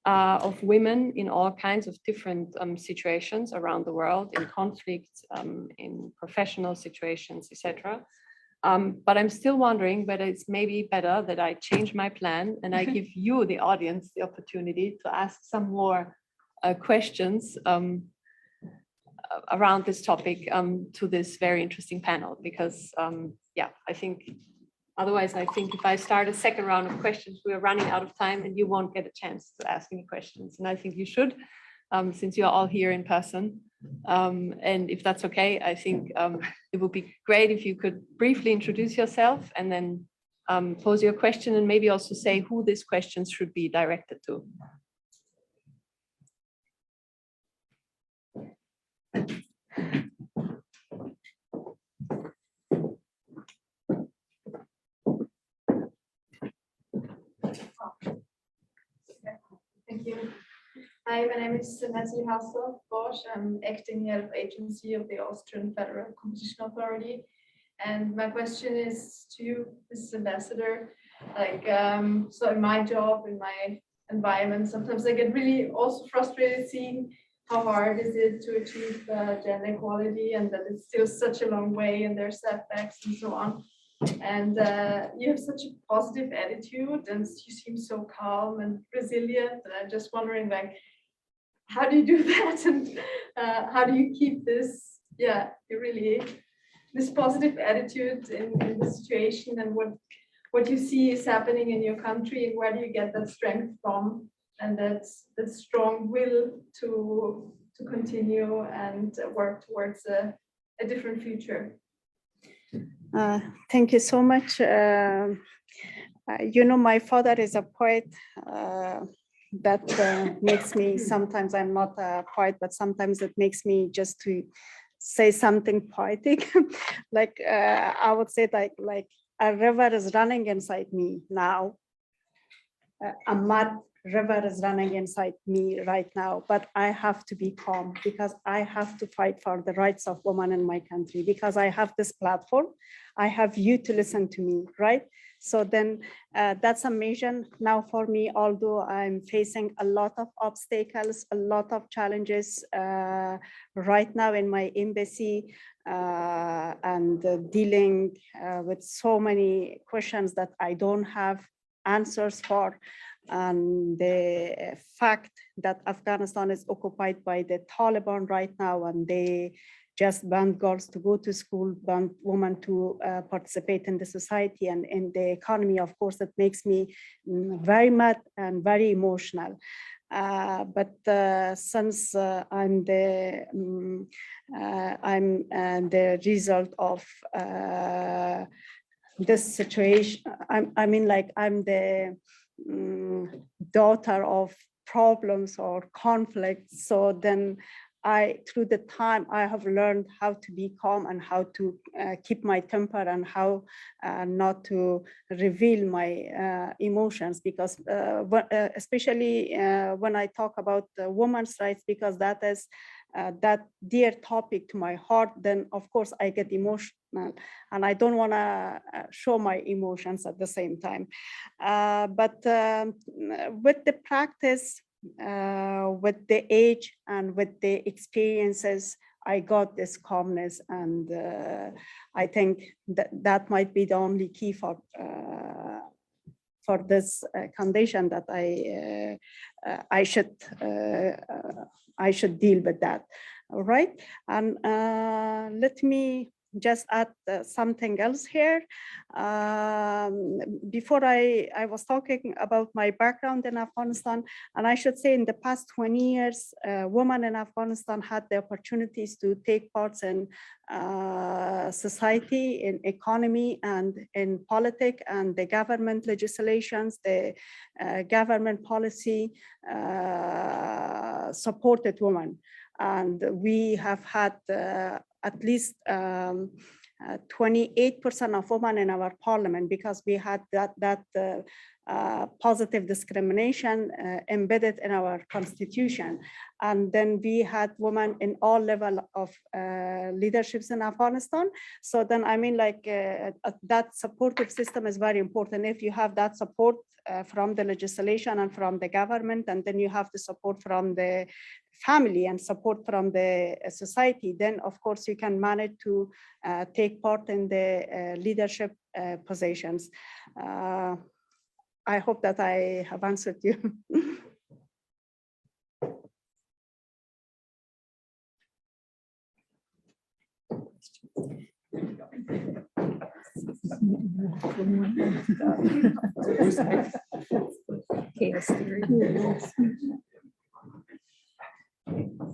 of women in all kinds of different situations around the world, in conflicts, in professional situations, etc. But I'm still wondering whether it's maybe better that I change my plan and I give you, the audience, the opportunity to ask some more questions around this topic to this very interesting panel, because yeah, I think otherwise, I think if I start a second round of questions, we are running out of time and you won't get a chance to ask any questions. And I think you should, since you're all here in person. And if that's okay, I think it would be great if you could briefly introduce yourself and then pose your question and maybe also say who these questions should be directed to. Thank you. Hi, my name is Nancy Hasselbosch. I'm acting head of agency of the Austrian Federal Competition Authority. And my question is to you, Mrs. Ambassador, like, so in my job, in my environment, sometimes I get really also frustrated seeing how hard is it to achieve gender equality and that it's still such a long way and there's setbacks and so on. And you have such a positive attitude and you seem so calm and resilient. And I'm just wondering, like, how do you do that? And how do you keep this, this positive attitude in the situation, and what you see is happening in your country, and where do you get that strength from, and that strong will to continue and work towards a different future? Thank you so much. You know, my father is a poet. That makes me, sometimes I'm not a poet, but sometimes it makes me just to say something poetic. Like I would say like a river is running inside me now. A mud river is running inside me right now, but I have to be calm because I have to fight for the rights of women in my country, because I have this platform. I have you to listen to me, right? So then that's a mission now for me, although I'm facing a lot of obstacles, a lot of challenges right now in my embassy and dealing with so many questions that I don't have answers for. And the fact that Afghanistan is occupied by the Taliban right now, and they just banned girls to go to school, banned women to participate in the society and in the economy, of course, that makes me very mad and very emotional. But since I'm the result of this situation, I'm the daughter of problems or conflicts. So then through the time, I have learned how to be calm and how to keep my temper and how not to reveal my emotions, because especially when I talk about women's rights, because that is that dear topic to my heart, then of course I get emotional and I don't want to show my emotions at the same time. But with the practice, with the age and with the experiences, I got this calmness, and I think that might be the only key for this condition, that I should deal with that. All right, and let me just add something else here. Before I was talking about my background in Afghanistan, and I should say in the past 20 years, women in Afghanistan had the opportunities to take parts in society, in economy, and in politics, and the government legislations, the government policy supported women. And we have had at least 28% of women in our parliament, because we had that positive discrimination embedded in our constitution. And then we had women in all levels of leaderships in Afghanistan. So then, I mean, like that supportive system is very important. If you have that support from the legislation and from the government, and then you have the support from the family and support from the society, then of course you can manage to take part in the leadership positions. I hope that I have answered you. Chaos theory.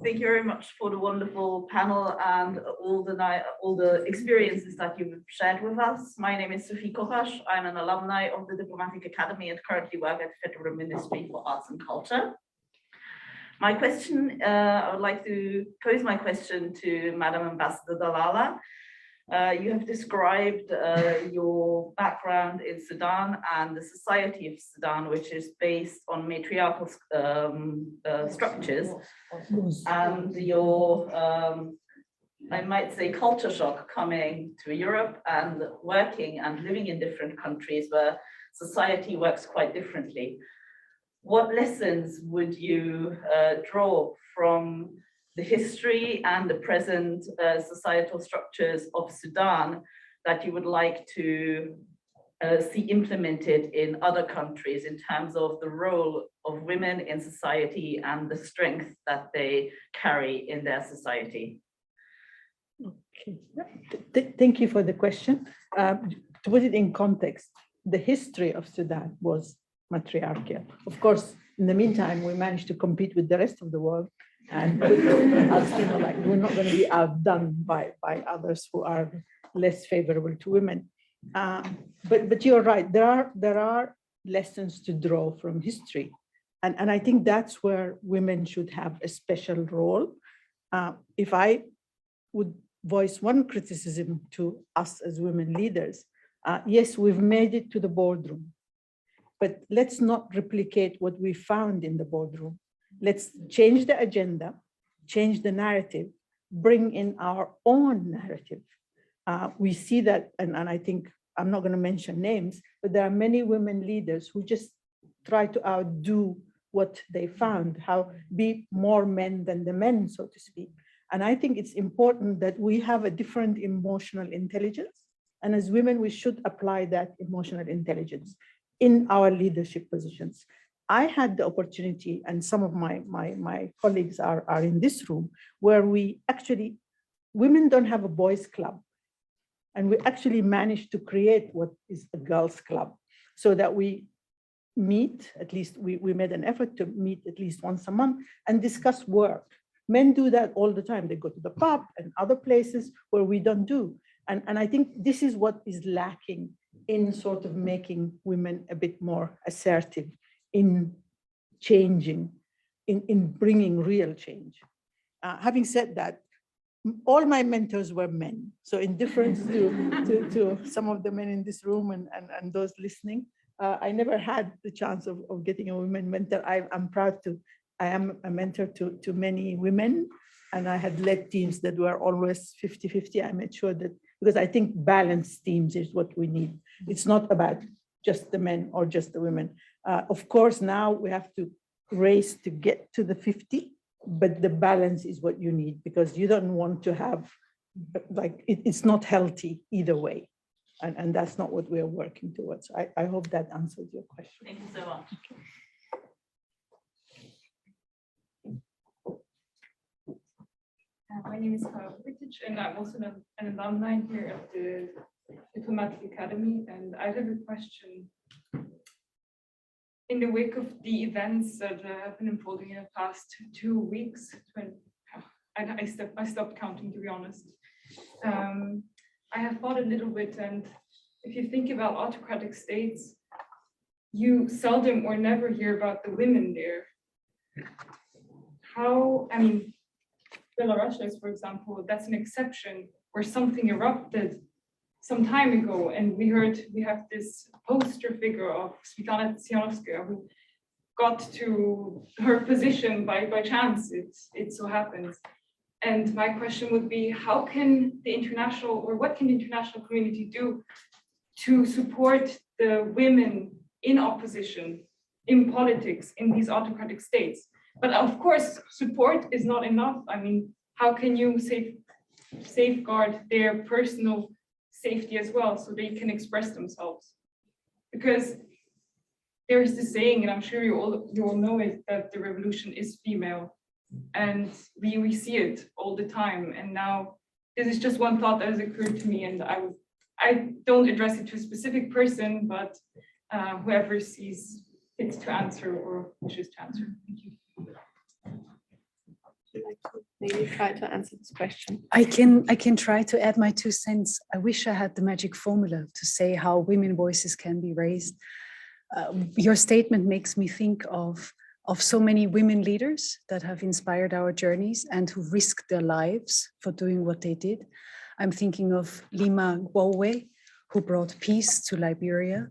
Thank you very much for the wonderful panel and all the experiences that you've shared with us. My name is Sophie Kopash. I'm an alumni of the Diplomatic Academy and currently work at the Federal Ministry for Arts and Culture. My question, I would like to pose my question to Madam Ambassador Dallalah. You have described your background in Sudan and the society of Sudan, which is based on matriarchal structures, and your, I might say, culture shock coming to Europe and working and living in different countries where society works quite differently. What lessons would you draw from the history and the present societal structures of Sudan that you would like to see implemented in other countries in terms of the role of women in society and the strength that they carry in their society? Okay, thank you for the question. To put it in context, the history of Sudan was matriarchal. Of course, in the meantime, we managed to compete with the rest of the world, and we're not going to be outdone by others who are less favorable to women. But you're right, there are lessons to draw from history. And I think that's where women should have a special role. If I would voice one criticism to us as women leaders, yes, we've made it to the boardroom, but let's not replicate what we found in the boardroom. Let's change the agenda, change the narrative, bring in our own narrative. We see that, and I think I'm not going to mention names, but there are many women leaders who just try to outdo what they found, how be more men than the men, so to speak. And I think it's important that we have a different emotional intelligence. And as women, we should apply that emotional intelligence in our leadership positions. I had the opportunity, and some of my colleagues are in this room, where women don't have a boys' club. And we actually managed to create what is a girls' club, so that we meet, at least we made an effort to meet at least once a month and discuss work. Men do that all the time. They go to the pub and other places where we don't do. And I think this is what is lacking in sort of making women a bit more assertive in changing, in bringing real change. Having said that, all my mentors were men. So in difference to some of the men in this room and those listening, I never had the chance of getting a women mentor. I'm proud to, I am a mentor to many women, and I had led teams that were always 50-50. I made sure that, because I think balanced teams is what we need. It's not about just the men or just the women. Of course, now we have to race to get to the 50, but the balance is what you need, because you don't want to have, like, it's not healthy either way. And that's not what we're working towards. I hope that answers your question. Thank you so much. My name is Clara Fink, and I'm also an alumni here at the Diplomatic Academy. And I have a question. In the wake of the events that have been unfolding in the past 2 weeks, I stopped counting, to be honest. I have thought a little bit, and if you think about autocratic states, you seldom or never hear about the women there. How, I mean, Belarus is, for example, that's an exception where something erupted some time ago, and we have this poster figure of Svetlana Tsikhanouskaya who got to her position by chance. It so happens. And my question would be, how can the international, or what can the international community do to support the women in opposition, in politics, in these autocratic states? But of course, support is not enough. I mean, how can you safeguard their personal safety as well, so they can express themselves? Because there is this saying, and I'm sure you all know it, that the revolution is female. And we see it all the time. And now this is just one thought that has occurred to me, and I don't address it to a specific person, but whoever sees fit to answer or wishes to answer. Thank you. like to maybe try to answer this question? I can try to add my 2 cents. I wish I had the magic formula to say how women voices can be raised. Your statement makes me think of so many women leaders that have inspired our journeys and who risked their lives for doing what they did. I'm thinking of Lima Budway, who brought peace to Liberia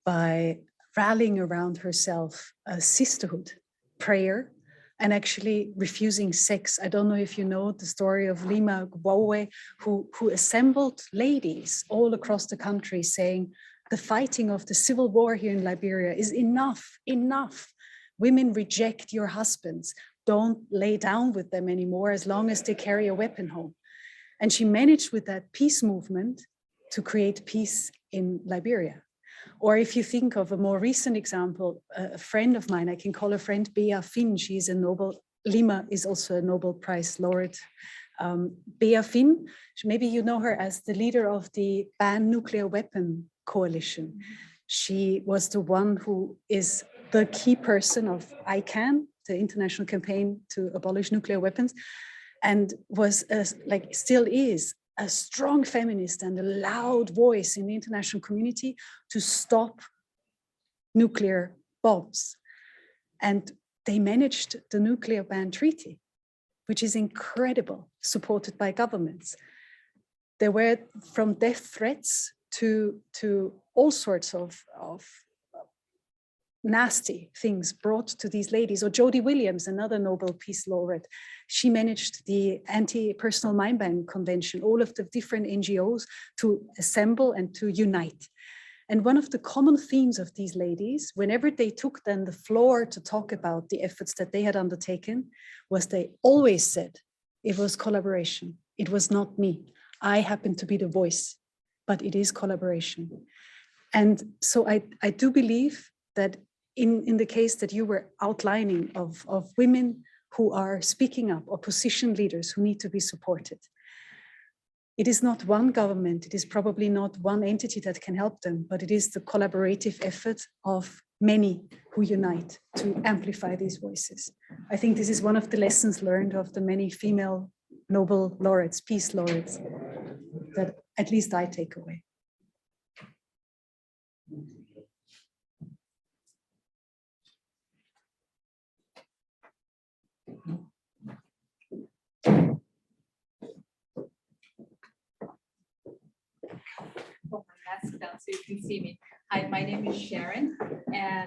by rallying around herself a sisterhood, prayer, and actually refusing sex. I don't know if you know the story of Lima Budway, who assembled ladies all across the country saying, the fighting of the civil war here in Liberia is enough. Women reject your husbands. Don't lay down with them anymore as long as they carry a weapon home. And she managed with that peace movement to create peace in Liberia. Or if you think of a more recent example, a friend of mine, I can call her friend Bea Finn. She's a Lima is also a Nobel Prize laureate. Bea Finn, maybe you know her as the leader of the Ban Nuclear Weapon Coalition. She was the one who is the key person of ICAN, the international campaign to abolish nuclear weapons, and was still is a strong feminist and a loud voice in the international community to stop nuclear bombs. And they managed the nuclear ban treaty, which is incredible, supported by governments. There were from death threats to all sorts of nasty things brought to these ladies. Or Jodie Williams, another Nobel Peace Laureate, she managed the Anti-Personal Mine Ban Convention, all of the different NGOs to assemble and to unite. And one of the common themes of these ladies, whenever they took then the floor to talk about the efforts that they had undertaken, was they always said it was collaboration. It was not me. I happen to be the voice, but it is collaboration. And so I do believe that in the case that you were outlining of women who are speaking up, or position leaders who need to be supported, it is not one government, it is probably not one entity that can help them, but it is the collaborative effort of many who unite to amplify these voices. I think this is one of the lessons learned of the many female Nobel laureates, peace laureates, that at least I take away. Put my mask down so you can see me. Hi, my name is Sharon,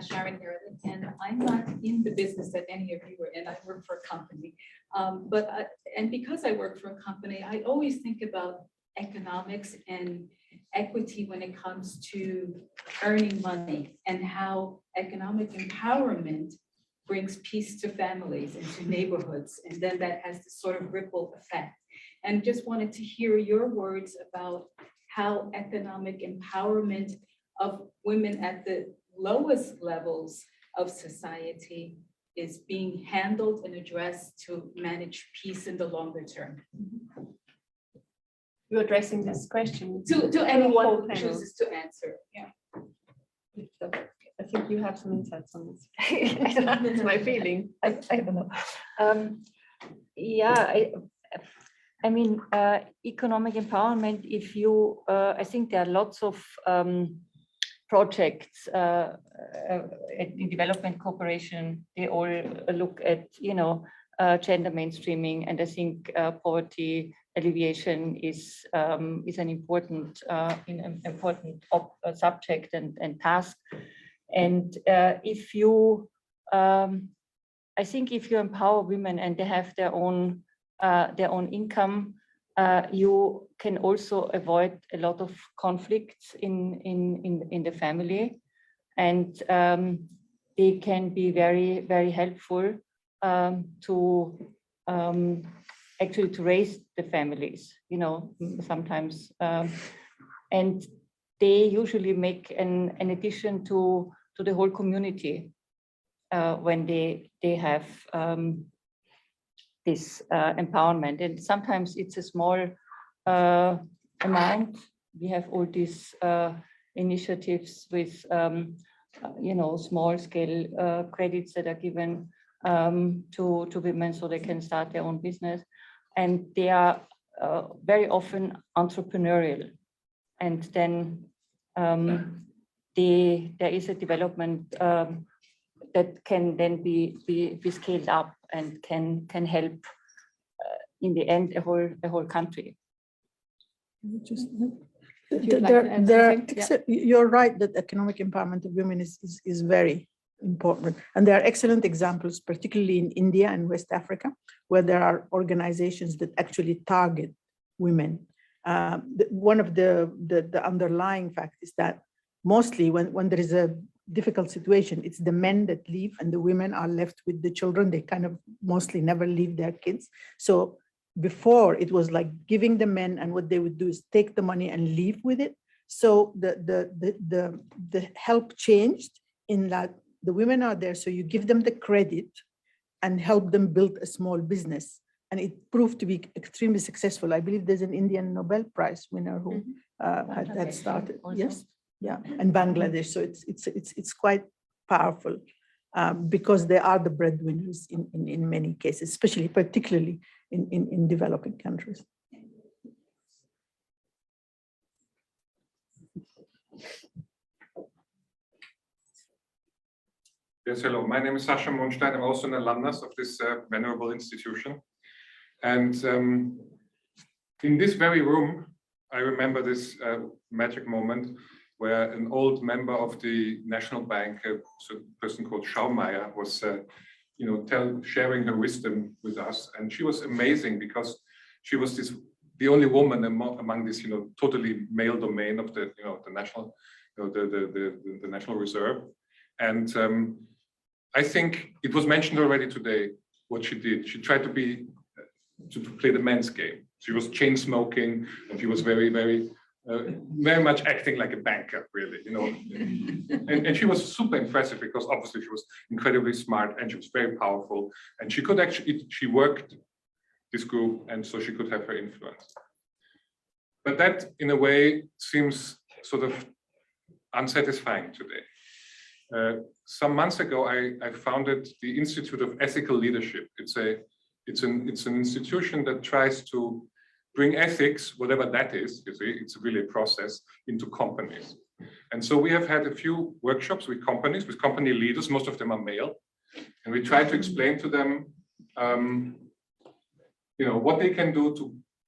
Sharon Harlan, and I'm not in the business that any of you are in. I work for a company. And because I work for a company, I always think about economics and equity when it comes to earning money and how economic empowerment brings peace to families and to neighborhoods. And then that has this sort of ripple effect. And just wanted to hear your words about how economic empowerment of women at the lowest levels of society is being handled and addressed to manage peace in the longer term. You're addressing this question To anyone who chooses to answer. Yeah. I think you have some insights on this. I don't know, it's my feeling. I don't know. I mean, economic empowerment, if you, I think there are lots of projects in development cooperation, they all look at, gender mainstreaming, and I think poverty alleviation is an important subject and task. And if you, I think if you empower women and they have their own income, you can also avoid a lot of conflicts in the family, and they can be very, very helpful to actually to raise the families, sometimes, and they usually make an addition to the whole community when they have this empowerment. And sometimes it's a small amount. We have all these initiatives with, small scale credits that are given to women so they can start their own business. And they are very often entrepreneurial. And then there is a development that can then be scaled up and can help in the end a whole country. You're right that economic empowerment of women is very important. And there are excellent examples, particularly in India and West Africa, where there are organizations that actually target women. One of the underlying facts is that mostly when there is a difficult situation, it's the men that leave and the women are left with the children. They kind of mostly never leave their kids. So before it was like giving the men, and what they would do is take the money and leave with it. So the help changed in that the women are there, so you give them the credit and help them build a small business. And it proved to be extremely successful. I believe there's an Indian Nobel Prize winner who had started. Yes, yeah, and Bangladesh. So it's quite powerful because they are the breadwinners in many cases, especially particularly in developing countries. Yes, hello. My name is Sascha Monstein. I'm also an alumnus of this venerable institution. And in this very room, I remember this magic moment where an old member of the National Bank, a person called Schaumeier, was sharing her wisdom with us. And she was amazing because she was the only woman among this totally male domain of the national the National Reserve. And I think it was mentioned already today what she did. She tried to play the men's game. She was chain smoking, and she was very much acting like a banker, really, And she was super impressive because obviously she was incredibly smart and she was very powerful, and she could she worked this group, and so she could have her influence. But that, in a way, seems sort of unsatisfying today. Some months ago, I founded the Institute of Ethical Leadership. It's an institution that tries to bring ethics, whatever that is, you see, it's really a process, into companies. And so we have had a few workshops with companies, with company leaders, most of them are male, and we try to explain to them, what they can do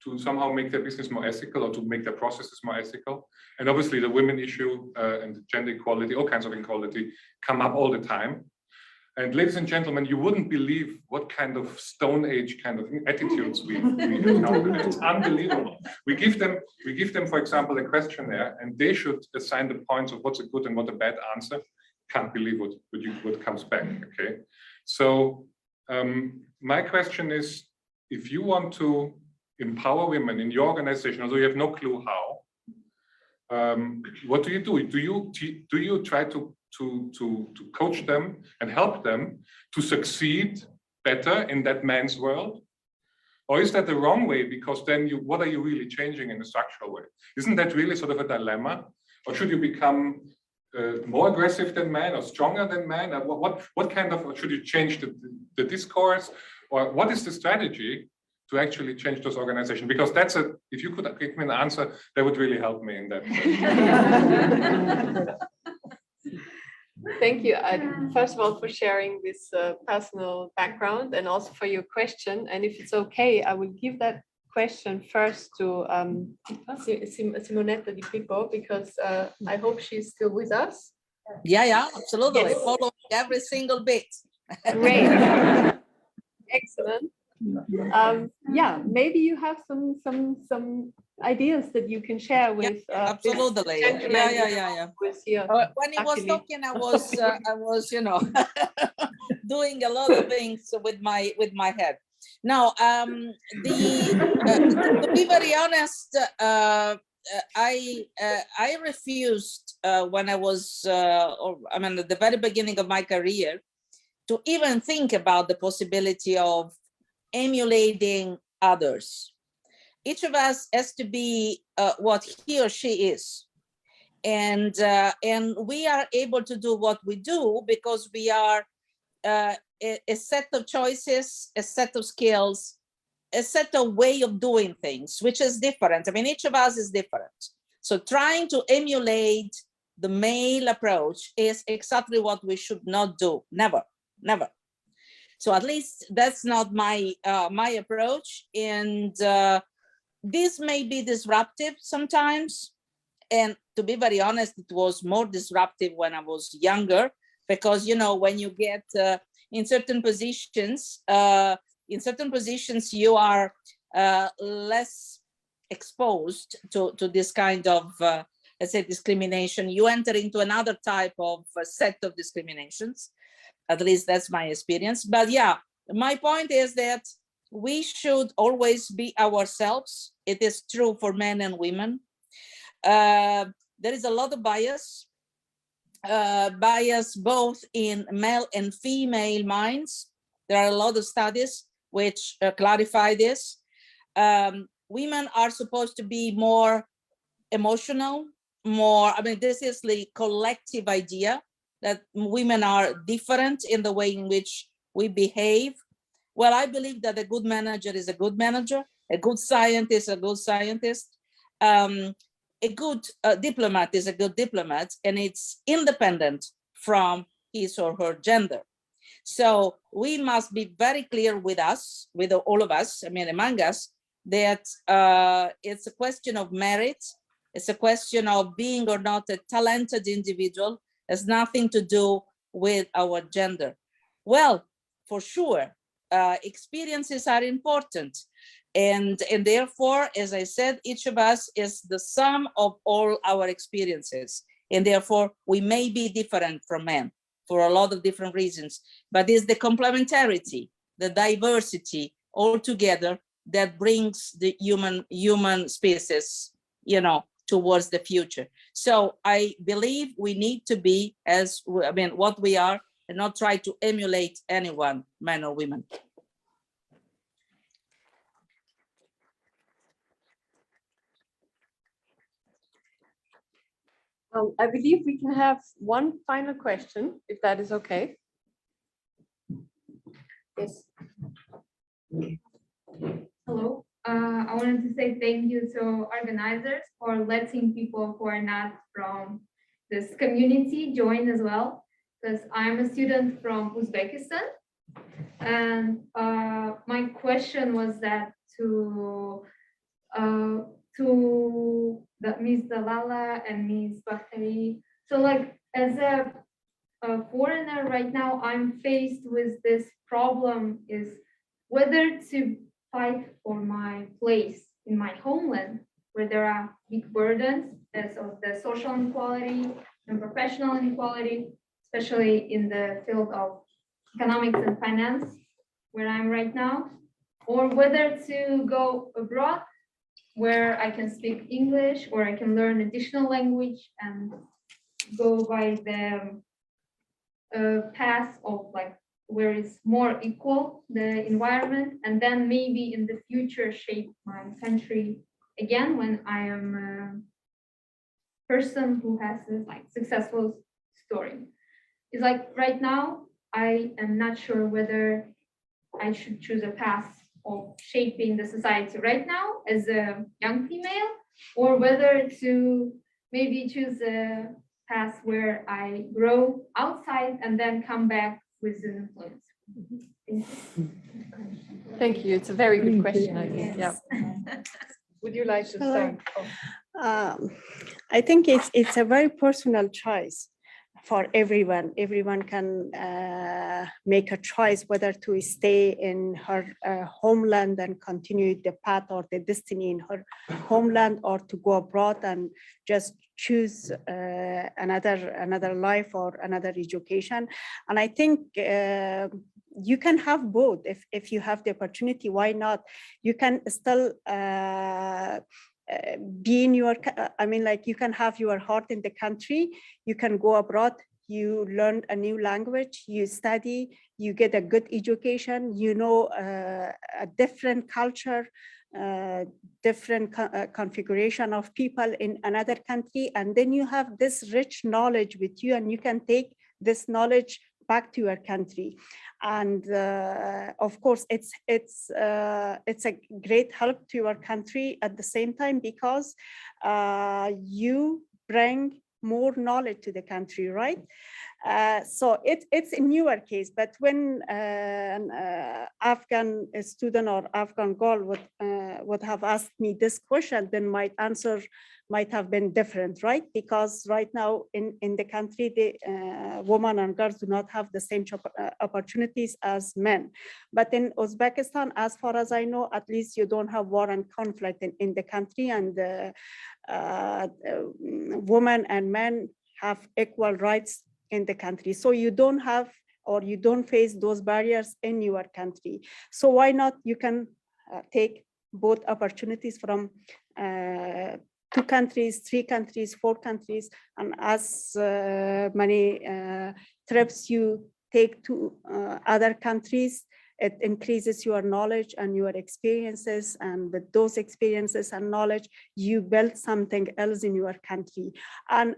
to somehow make their business more ethical or to make their processes more ethical. And obviously the women issue and the gender equality, all kinds of inequality come up all the time. And ladies and gentlemen, you wouldn't believe what kind of Stone Age kind of attitudes we encounter. It's unbelievable. We give them, for example, a questionnaire, and they should assign the points of what's a good and what a bad answer. Can't believe what comes back. Okay, so my question is, if you want to empower women in your organization, although you have no clue how, what do you do? Do you try to coach them and help them to succeed better in that man's world? Or is that the wrong way? Because then what are you really changing in a structural way? Isn't that really sort of a dilemma? Or should you become more aggressive than men or stronger than men? What kind of, should you change the discourse? Or what is the strategy to actually change those organizations? Because if you could give me an answer, that would really help me in that. Thank you, first of all, for sharing this personal background and also for your question. And if it's okay, I will give that question first to Simonetta Di Pippo, because I hope she's still with us. Yeah, absolutely. Yes. Follow every single bit. Great. Excellent. Yeah, maybe you have some ideas that you can share with absolutely. Yeah. When he was talking, I was doing a lot of things with my head. Now, to be very honest, I refused when I was at the very beginning of my career to even think about the possibility of emulating others. Each of us has to be what he or she is, and we are able to do what we do because we are a set of choices, a set of skills, a set of way of doing things, which is different. I mean, each of us is different. So trying to emulate the male approach is exactly what we should not do. Never, never. So at least that's not my my approach. And this may be disruptive sometimes. And to be very honest, it was more disruptive when I was younger, because, you know, when you get in certain positions, you are less exposed to this kind of, let's say, discrimination. You enter into another type of set of discriminations. At least that's my experience. But yeah, my point is that we should always be ourselves. It is true for men and women. There is a lot of bias both in male and female minds. There are a lot of studies which clarify this. Women are supposed to be more emotional, more, I mean, this is the collective idea that women are different in the way in which we behave. Well, I believe that a good manager is a good manager, a good scientist, a good scientist, a good diplomat is a good diplomat, and it's independent from his or her gender. So we must be very clear with us, with all of us, I mean, among us, that it's a question of merit. It's a question of being or not a talented individual. It has nothing to do with our gender. Well, for sure, experiences are important. And therefore, as I said, each of us is the sum of all our experiences. And therefore, we may be different from men for a lot of different reasons, but it's the complementarity, the diversity all together that brings the human species, you know, towards the future. So I believe we need to be as, I mean, what we are, and not try to emulate anyone, men or women. I believe we can have one final question, if that is okay. Yes. Hello. I wanted to say thank you to organizers for letting people who are not from this community join as well, because I'm a student from Uzbekistan. And my question was that to the Ms. Dallalah and Ms. Bakhtari. So like, as a foreigner right now, I'm faced with this problem is whether to fight for my place in my homeland, where there are big burdens as of the social inequality and professional inequality, especially in the field of economics and finance, where I'm right now, or whether to go abroad, where I can speak English, or I can learn additional language and go by the path of like where it's more equal, the environment, and then maybe in the future shape my country again when I am a person who has this like successful story. It's like right now, I am not sure whether I should choose a path of shaping the society right now as a young female, or whether to maybe choose a path where I grow outside and then come back with an influence. Thank you. It's a very good question, I think. Yeah. Would you like to start? I think it's a very personal choice for everyone. Everyone can make a choice whether to stay in her homeland and continue the path or the destiny in her homeland, or to go abroad and just choose another life or another education. And I think you can have both if you have the opportunity. Why not? You can still be in your, I mean, like you can have your heart in the country, you can go abroad, you learn a new language, you study, you get a good education, you know a different culture, different configuration of people in another country, and then you have this rich knowledge with you, and you can take this knowledge back to your country. And of course, it's a great help to your country at the same time, because you bring more knowledge to the country, right? So it's a newer case, but when an Afghan student or Afghan girl would have asked me this question, then my answer might have been different, right? Because right now in the country, the women and girls do not have the same opportunities as men. But in Uzbekistan, as far as I know, at least you don't have war and conflict in the country, and women and men have equal rights in the country. So you don't have, or you don't face those barriers in your country. So why not? You can take both opportunities from 2 countries, 3 countries, 4 countries, and as many trips you take to other countries, it increases your knowledge and your experiences, and with those experiences and knowledge, you build something else in your country. And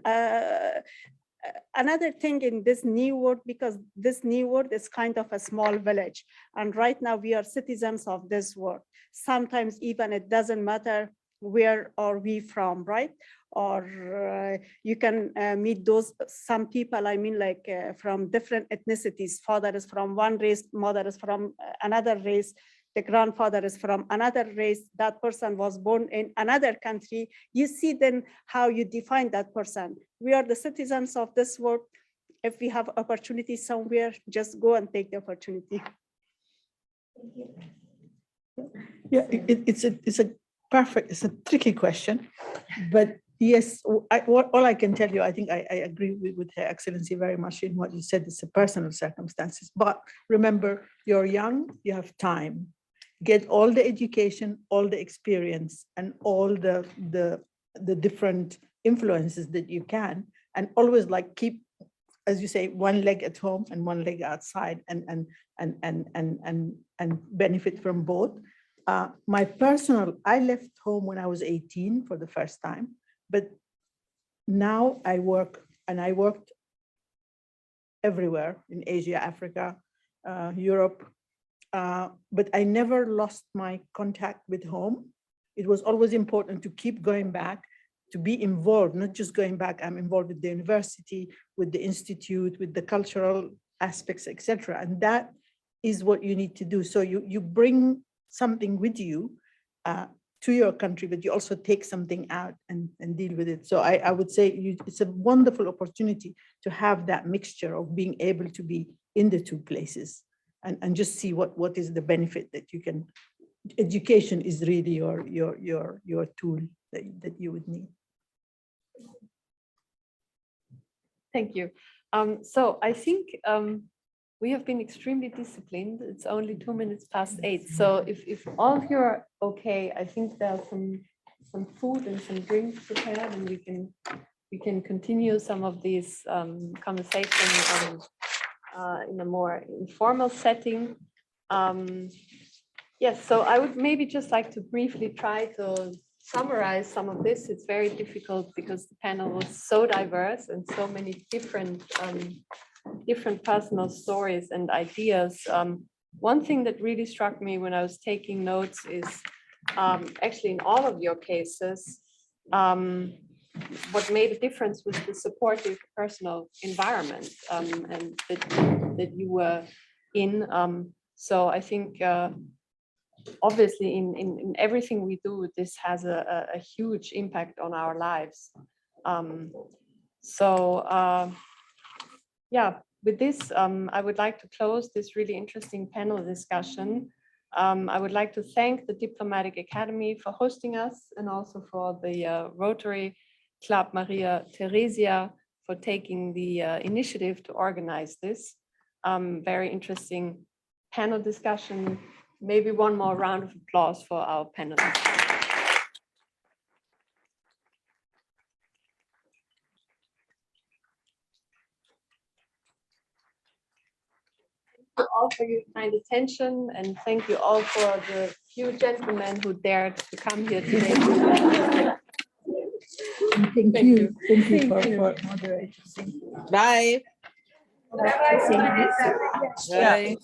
another thing in this new world, because this new world is kind of a small village, and right now we are citizens of this world. Sometimes even it doesn't matter where are we from, right? Or you can meet some people, I mean, like from different ethnicities. Father is from one race, mother is from another race, the grandfather is from another race, that person was born in another country. You see then how you define that person. We are the citizens of this world. If we have opportunity somewhere, just go and take the opportunity. Thank you. Yeah, it's a tricky question, but yes, all I can tell you, I think I agree with Her Excellency very much in what you said. It's a personal circumstances, but remember, you're young, you have time. Get all the education, all the experience, and all the different influences that you can, and always like keep, as you say, one leg at home and one leg outside, and benefit from both. I left home when I was 18 for the first time, but now I work, and I worked everywhere in Asia, Africa, Europe, but I never lost my contact with home. It was always important to keep going back, to be involved, not just going back. I'm involved with the university, with the institute, with the cultural aspects, etc. And that is what you need to do. So you bring something with you to your country, but you also take something out and deal with it. So I would say it's a wonderful opportunity to have that mixture of being able to be in the 2 places and just see what is the benefit that you can. Education is really your tool that you would need. Thank you. So I think we have been extremely disciplined. It's only 2 minutes past 8. So if all of you are okay, I think there's some food and some drinks prepared, and we can continue some of these conversations in a more informal setting. Yes, so I would maybe just like to briefly try to summarize some of this. It's very difficult because the panel was so diverse and so many different personal stories and ideas. One thing that really struck me when I was taking notes is actually in all of your cases, what made a difference was the supportive personal environment and that you were in. So I think obviously in everything we do, this has a huge impact on our lives. Yeah, with this, I would like to close this really interesting panel discussion. I would like to thank the Diplomatic Academy for hosting us, and also for the Rotary Club Maria Theresia for taking the initiative to organize this very interesting panel discussion. Maybe one more round of applause for our panelists. Thank you all for your kind attention, and thank you all for the few gentlemen who dared to come here today. Thank you for moderating. Bye. Bye.